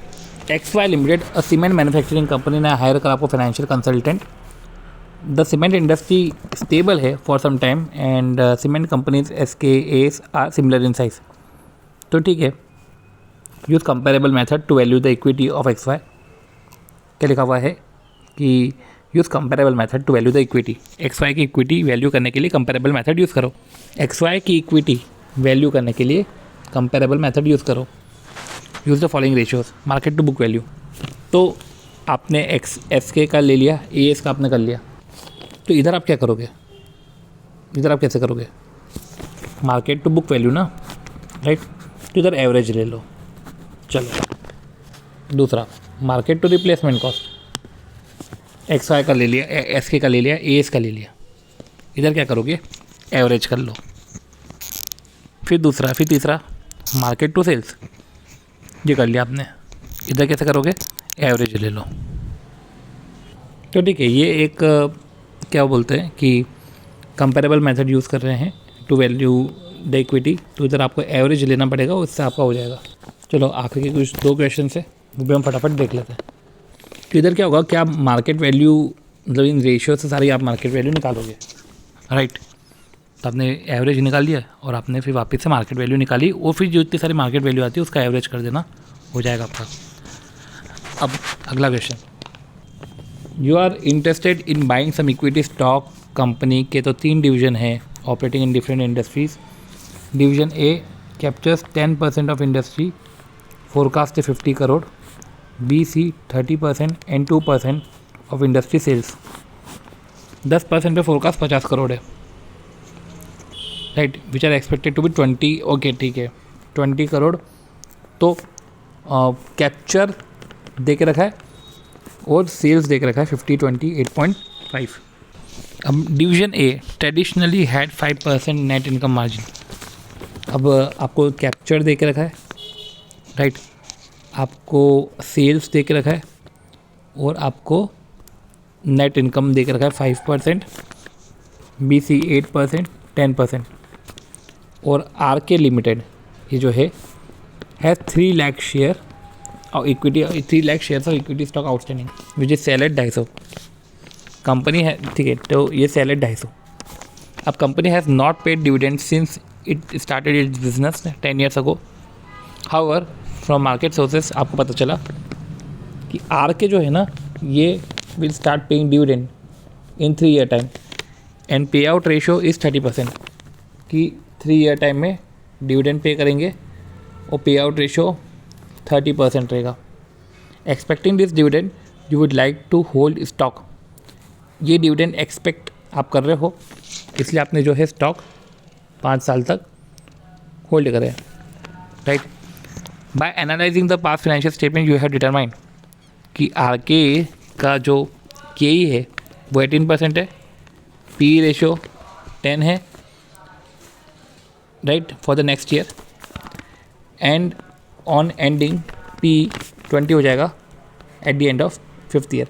XY limited a cement manufacturing company ने हायर करा आपको financial consultant. The cement industry stable है for some time and cement companies SKAs are similar in size. तो ठीक है, use comparable method to value the equity of XY। क्या लिखा हुआ है कि use comparable method to value the equity, XY की इक्विटी वैल्यू करने के लिए कंपेरेबल मेथड यूज़ करो। XY की इक्विटी वैल्यू करने के लिए कंपेरेबल मेथड यूज़ करो। Use the following ratios, market to book value. तो आपने SK का ले लिया, AS का आपने कर लिया, तो इधर आप क्या करोगे, इधर आप कैसे करोगे, मार्केट टू बुक वैल्यू ना, राइट। तो इधर एवरेज ले लो। चलो दूसरा, market to replacement cost, XY का ले लिया, SK का ले लिया, AS का ले लिया, इधर क्या करोगे, एवरेज कर लो। फिर दूसरा, फिर तीसरा, मार्केट टू सेल्स, ये कर लिया आपने, इधर कैसे करोगे, एवरेज ले लो। तो ठीक है, ये एक क्या बोलते हैं कि कंपेरेबल मेथड यूज़ कर रहे हैं टू वैल्यू द इक्विटी, तो इधर आपको एवरेज लेना पड़ेगा, उससे आपका हो जाएगा। चलो आखिर के कुछ 2 क्वेश्चन है वो भी हम फटाफट देख लेते हैं। तो इधर क्या होगा कि आप मार्केट वैल्यू, मतलब इन रेशियो से सारी आप मार्केट वैल्यू निकालोगे, राइट। तो आपने एवरेज निकाल लिया और आपने फिर वापस से मार्केट वैल्यू निकाली, और फिर जो इतनी सारी मार्केट वैल्यू आती है उसका एवरेज कर देना, हो जाएगा आपका। अब अगला question, you are interested in buying some equity stock company के, तो 3 डिवीजन है operating in different industries. Division A captures 10% of industry, forecast 50 crore. B, C 30% and 2% of industry sales. 10% पे फोरकास्ट 50 करोड़ है, right, which are expected to be 20। Okay ठीक है, 20 करोड़ तो कैप्चर दे के रखा है और सेल्स दे के रखा है 50/20 8.5। अब division A traditionally had 5% net income margin. अब आपको कैप्चर दे के रखा है, राइट, आपको सेल्स दे के रखा है और आपको नेट इनकम दे के रखा है 5%, BC 8%, 10%। और RK लिमिटेड ये जो है 3 लाख शेयर और equity, 3 lakh share of equity stock outstanding which is sell at 250 company है, ठीक है, तो ये सेल एट 250। अब company has not paid dividend since it started its business 10 years ago. However from market sources आपको पता चला कि RK जो है ना ये will start paying dividend in 3 year time and pay out ratio is 30%, कि 3 year टाइम में डिविडेंड पे करेंगे और पे आउट रेशियो 30% रहेगा। Expecting this dividend you would like to hold stock. ये डिविडेंड एक्सपेक्ट आप कर रहे हो, इसलिए आपने जो है स्टॉक 5 साल तक होल्ड करें, right. By analysing the past financial statement you have determined कि RK का जो KE है वो 18% है, PE रेशियो 10 है, right, for the next year, and on ending PE 20 हो जाएगा at the end of 5th year।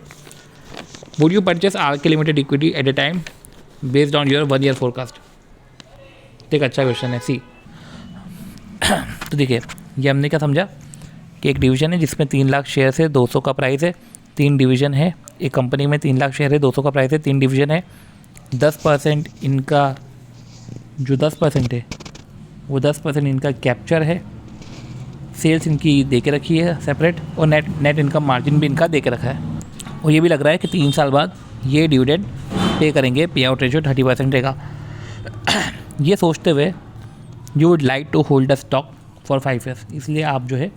Would you purchase RK Limited equity at a time based on your 1 year forecast? एक अच्छा क्वेश्चन है, सी। तो देखिए ये हमने क्या समझा कि एक डिवीज़न है जिसमें 3 लाख शेयर है, 200 का प्राइस है, 3 डिवीज़न है। एक कंपनी में 3 लाख शेयर है, 200 का प्राइस है, 3 डिवीज़न है। 10% इनका जो 10% है वो 10% इनका कैप्चर है, सेल्स इनकी दे के रखी है सेपरेट, और नेट इनकम मार्जिन भी इनका दे के रखा है। और ये भी लग रहा है कि 3 साल बाद ये डिविडेंड पे करेंगे, पे आउट रेशियो 30% रहेगा। ये सोचते हुए you would like to hold the stock for 5 years, इसलिए आप जो है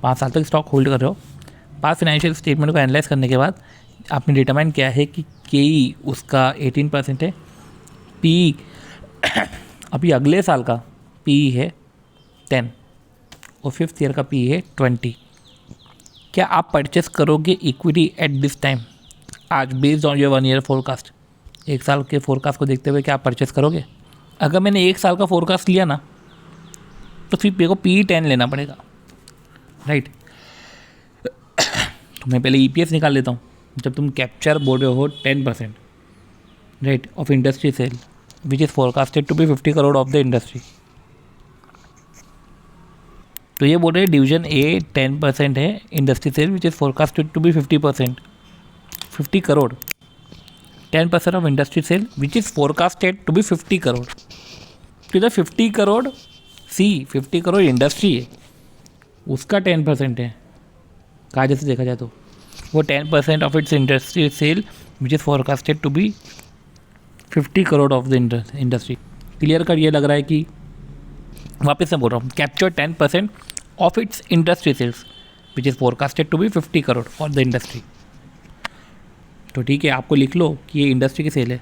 5 साल तक स्टॉक होल्ड कर रहे हो। पास फाइनेंशियल स्टेटमेंट को एनालाइज करने के बाद आपने डिटरमाइन किया है कि KE उसका 18% है, PE अभी अगले साल का PE है 10 और 5th year का PE है 20। क्या आप परचेस करोगे इक्विटी एट दिस टाइम आज based on your 1 year forecast? 1 साल के फोरकास्ट को देखते हुए क्या आप परचेस करोगे? अगर मैंने 1 साल का फोरकास्ट लिया ना तो फिर मेरे को PE 10 लेना पड़ेगा, राइट। तो मैं पहले EPS निकाल लेता हूँ। जब तुम कैप्चर बोल रहे हो 10%, right, of industry sale which is forecasted to be 50 crore of the industry, तो ये बोल रहे हैं डिवीजन A 10% है industry sale which is forecasted to be 50%, 50 crore, 10% of industry sale which is forecasted to be 50 crore. तो इधर 50 करोड़ 50 करोड़ इंडस्ट्री है, उसका 10% है, कहा जैसे देखा जाए तो वो 10% of its industry sale which is forecasted to be 50 crore of the industry. Clear कर ये लग रहा है कि वापस से बोल रहा हूँ, capture 10% of its industry sales which is forecasted to be 50 crore for the industry. तो ठीक है, आपको लिख लो कि ये इंडस्ट्री की सेल है।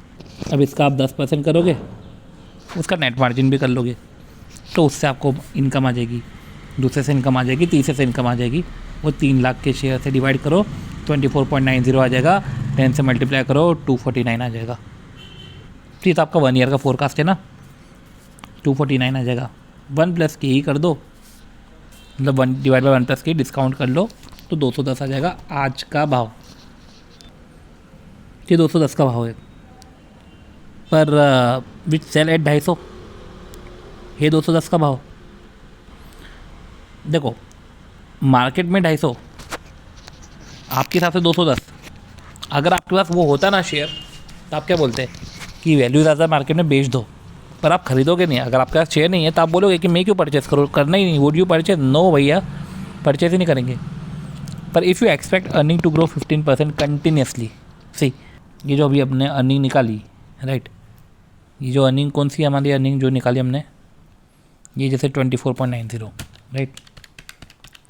अब इसका आप 10% करोगे, उसका नेट मार्जिन भी कर लोगे, तो उससे आपको इनकम आ जाएगी, दूसरे से इनकम आ जाएगी, तीसरे से इनकम आ जाएगी। वो 3 लाख के शेयर से डिवाइड करो 24.90 आ जाएगा, 10 से मल्टीप्लाई करो 249 आ जाएगा। तो आपका 1 year का फोरकास्ट है ना, 249 आ जाएगा। 1 + KE कर दो, मतलब 1 डिवाइड बाई 1 + KE डिस्काउंट कर लो तो 210 आ जाएगा आज का भाव। ये 210 का भाव है, पर विच सेल एट 250, ये 210 का भाव। देखो मार्केट में 250, आपके हिसाब से 210। अगर आपके पास वो होता ना शेयर तो आप क्या बोलते कि वैल्यू ज़्यादा मार्केट में बेच दो, पर आप खरीदोगे नहीं। अगर आपके पास शेयर नहीं है तो आप बोलोगे कि मैं क्यों परचेस करूँ, करना ही नहीं। Would you purchase? नो भैया, परचेस ही नहीं करेंगे। पर if you expect earning to grow 15% continuously, see ये जो अभी हमने अर्निंग निकाली, राइट, ये जो अर्निंग कौन सी हमारी अर्निंग जो निकाली हमने, ये जैसे 24.90, राइट,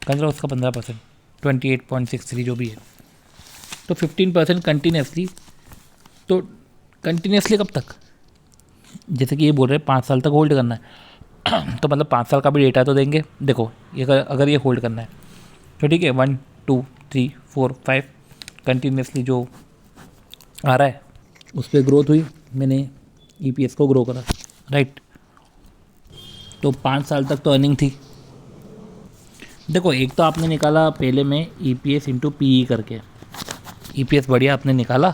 कंसिडर उसका 15%, 28.63 जो भी है, तो 15% कंटिन्यूसली। तो कंटिन्यूसली कब तक? जैसे कि ये बोल रहे हैं 5 साल तक होल्ड करना है, तो मतलब 5 साल का भी डेटा तो देंगे। देखो ये अगर ये होल्ड करना है तो ठीक है, 1 2 3 4 5 कंटिन्यूसली जो आ रहा है उस पर ग्रोथ हुई, मैंने EPS को ग्रो करा, राइट। तो 5 साल तक तो अर्निंग थी। देखो एक तो आपने निकाला पहले में EPS इंटू PE करके, EPS बढ़िया आपने निकाला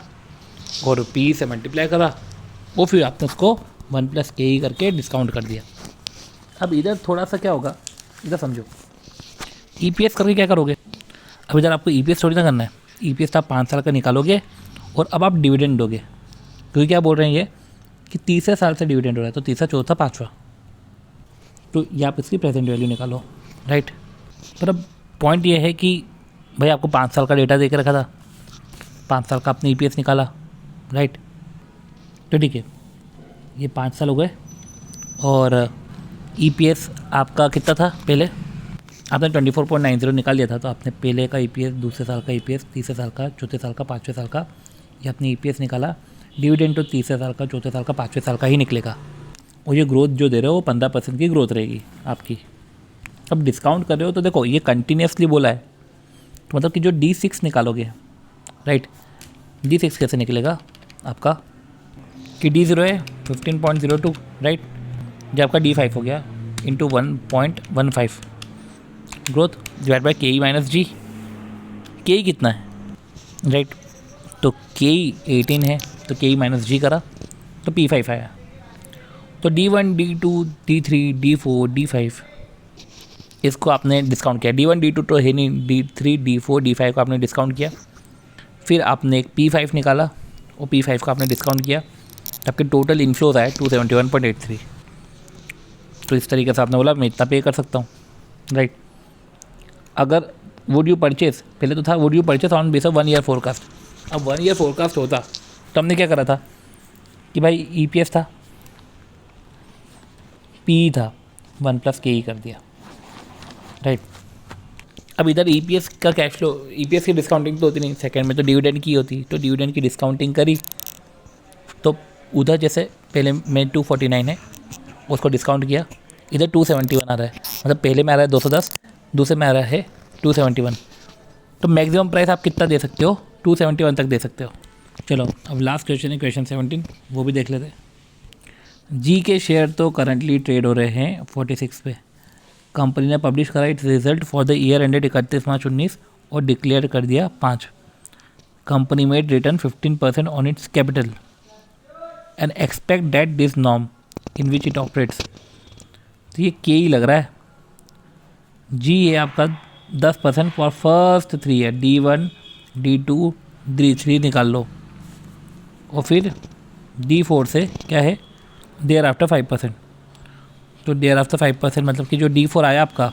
और PE से मल्टीप्लाई करा, वो फिर आपने उसको 1 + KE करके डिस्काउंट कर दिया। अब इधर थोड़ा सा क्या होगा, इधर समझो, EPS करके क्या करोगे। अब इधर आपको EPS थोड़ी ना करना है, EPS आप 5 साल का निकालोगे और अब आप डिविडेंड दोगे, क्योंकि क्या बोल रहे हैं ये कि 30 साल से डिविडेंड हो रहा है, तो 30, 4, 5वां, तो ये आप इसकी प्रेजेंट वैल्यू निकालो, राइट। पर अब पॉइंट ये है कि भाई आपको 5 साल का डेटा दे के रखा था, 5 साल का आपने EPS निकाला, राइट। तो ठीक है, ये 5 साल हो गए और EPS आपका कितना था पहले, आपने 24.90 निकाल लिया था, तो आपने पहले का EPS, दूसरे साल का EPS, तीसरे साल का, चौथे साल का, 5वें साल का, ये आपने EPS निकाला। डिविडेंड तो तीसरे साल का, चौथे साल का, 5वें साल का ही निकलेगा, और ये ग्रोथ जो दे रहे हो वो 15% की ग्रोथ रहेगी आपकी। अब डिस्काउंट कर रहे हो तो देखो ये कंटिन्यूसली बोला है, तो मतलब कि जो D6 निकालोगे, राइट, D6 कैसे निकलेगा आपका कि D0 है 15.02, राइट, जो आपका D5 हो गया into 1.15 growth divide by KE minus G। KE कितना है, राइट, तो KE 18 है, तो KE माइनस G करा तो P5 आया। तो D1 D2 D3 D4 D5 इसको आपने डिस्काउंट किया, D1 D2 तो है नहीं, D3 D4 D5 को आपने डिस्काउंट किया, फिर आपने एक P5 निकाला और P5 को आपने डिस्काउंट किया, आपके टोटल इनफ्लोज आए 271.83। तो इस तरीके से आपने बोला मैं इतना पे कर सकता हूँ, राइट। अगर वुड यू परचेस, पहले तो था would you purchase on base of 1 year forecast, अब 1 ईयर फोरकास्ट होता तो हमने क्या करा था कि भाई EPS था, PE था, 1 + KE कर दिया, राइट। अब इधर EPS का कैश फ्लो, EPS की डिस्काउंटिंग तो होती नहीं, सेकंड में तो डिविडेंड की होती, तो डिविडेंड की डिस्काउंटिंग करी, तो उधर जैसे पहले में 249 है उसको डिस्काउंट किया, इधर 271 आ रहा है, मतलब पहले में आ रहा है 210, दूसरे में आ रहा है 271, तो मैक्सिमम प्राइस आप कितना दे सकते हो, 271 तक दे सकते हो। चलो अब लास्ट क्वेश्चन है, क्वेश्चन 17, वो भी देख लेते हैं। G के शेयर तो करंटली ट्रेड हो रहे हैं 46 पे, कंपनी ने पब्लिश करा it's result for the year ended 31 मार्च 19 और डिक्लेयर कर दिया 5। Company made return 15% on it's capital and expect that this norm in which it operates. तो ये KE लग रहा है, G ये आपका 10% for first 3 year, D1 D2 D3 निकाल लो, और फिर D4 से क्या है देयर आफ्टर 5%, तो देयर आफ्टर 5% मतलब कि जो D4 आया आपका,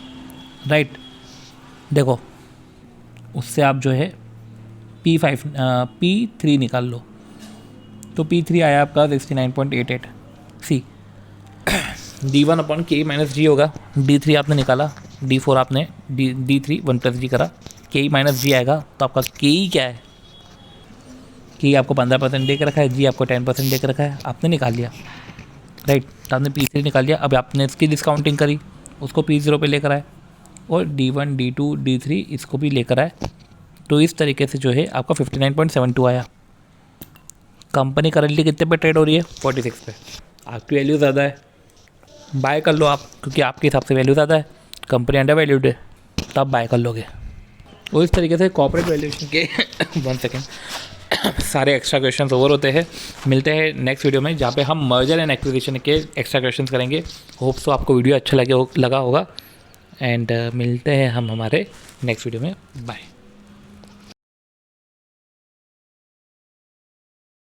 राइट, देखो उससे आप जो है P3 निकाल लो, तो P3 आया आपका 69.88। सी D1 upon KE minus G होगा, D3 आपने निकाला, D4 आपने D3 1 + G करा, KE माइनस G आएगा, तो आपका KE क्या है, KE आपको 15% दे के रखा है, G आपको 10% दे के रखा है, आपने निकाल लिया, राइट। तो आपने P3 निकाल लिया, अब आपने इसकी डिस्काउंटिंग करी, उसको P0 पे लेकर आए, और D1 D2 D3 इसको भी लेकर आए, तो इस तरीके से जो है आपका 59.72 आया। कंपनी करंटली कितने पे ट्रेड हो रही है, 46 पे, आपकी वैल्यू ज़्यादा है, बाय कर लो आप, क्योंकि आपके हिसाब से वैल्यू ज़्यादा है, कंपनी अंडर वैल्यूड है, तो आप बाय कर लोगे। और इस तरीके से कॉर्पोरेट वैल्यूएशन के 1 सेकेंड सारे एक्स्ट्रा क्वेश्चंस ओवर होते हैं। मिलते हैं नेक्स्ट वीडियो में, जहाँ पे हम मर्जर एंड एक्विजिशन के एक्स्ट्रा क्वेश्चंस करेंगे। होप सो आपको वीडियो अच्छा लगा होगा, एंड मिलते हैं हम हमारे नेक्स्ट वीडियो में। बाय।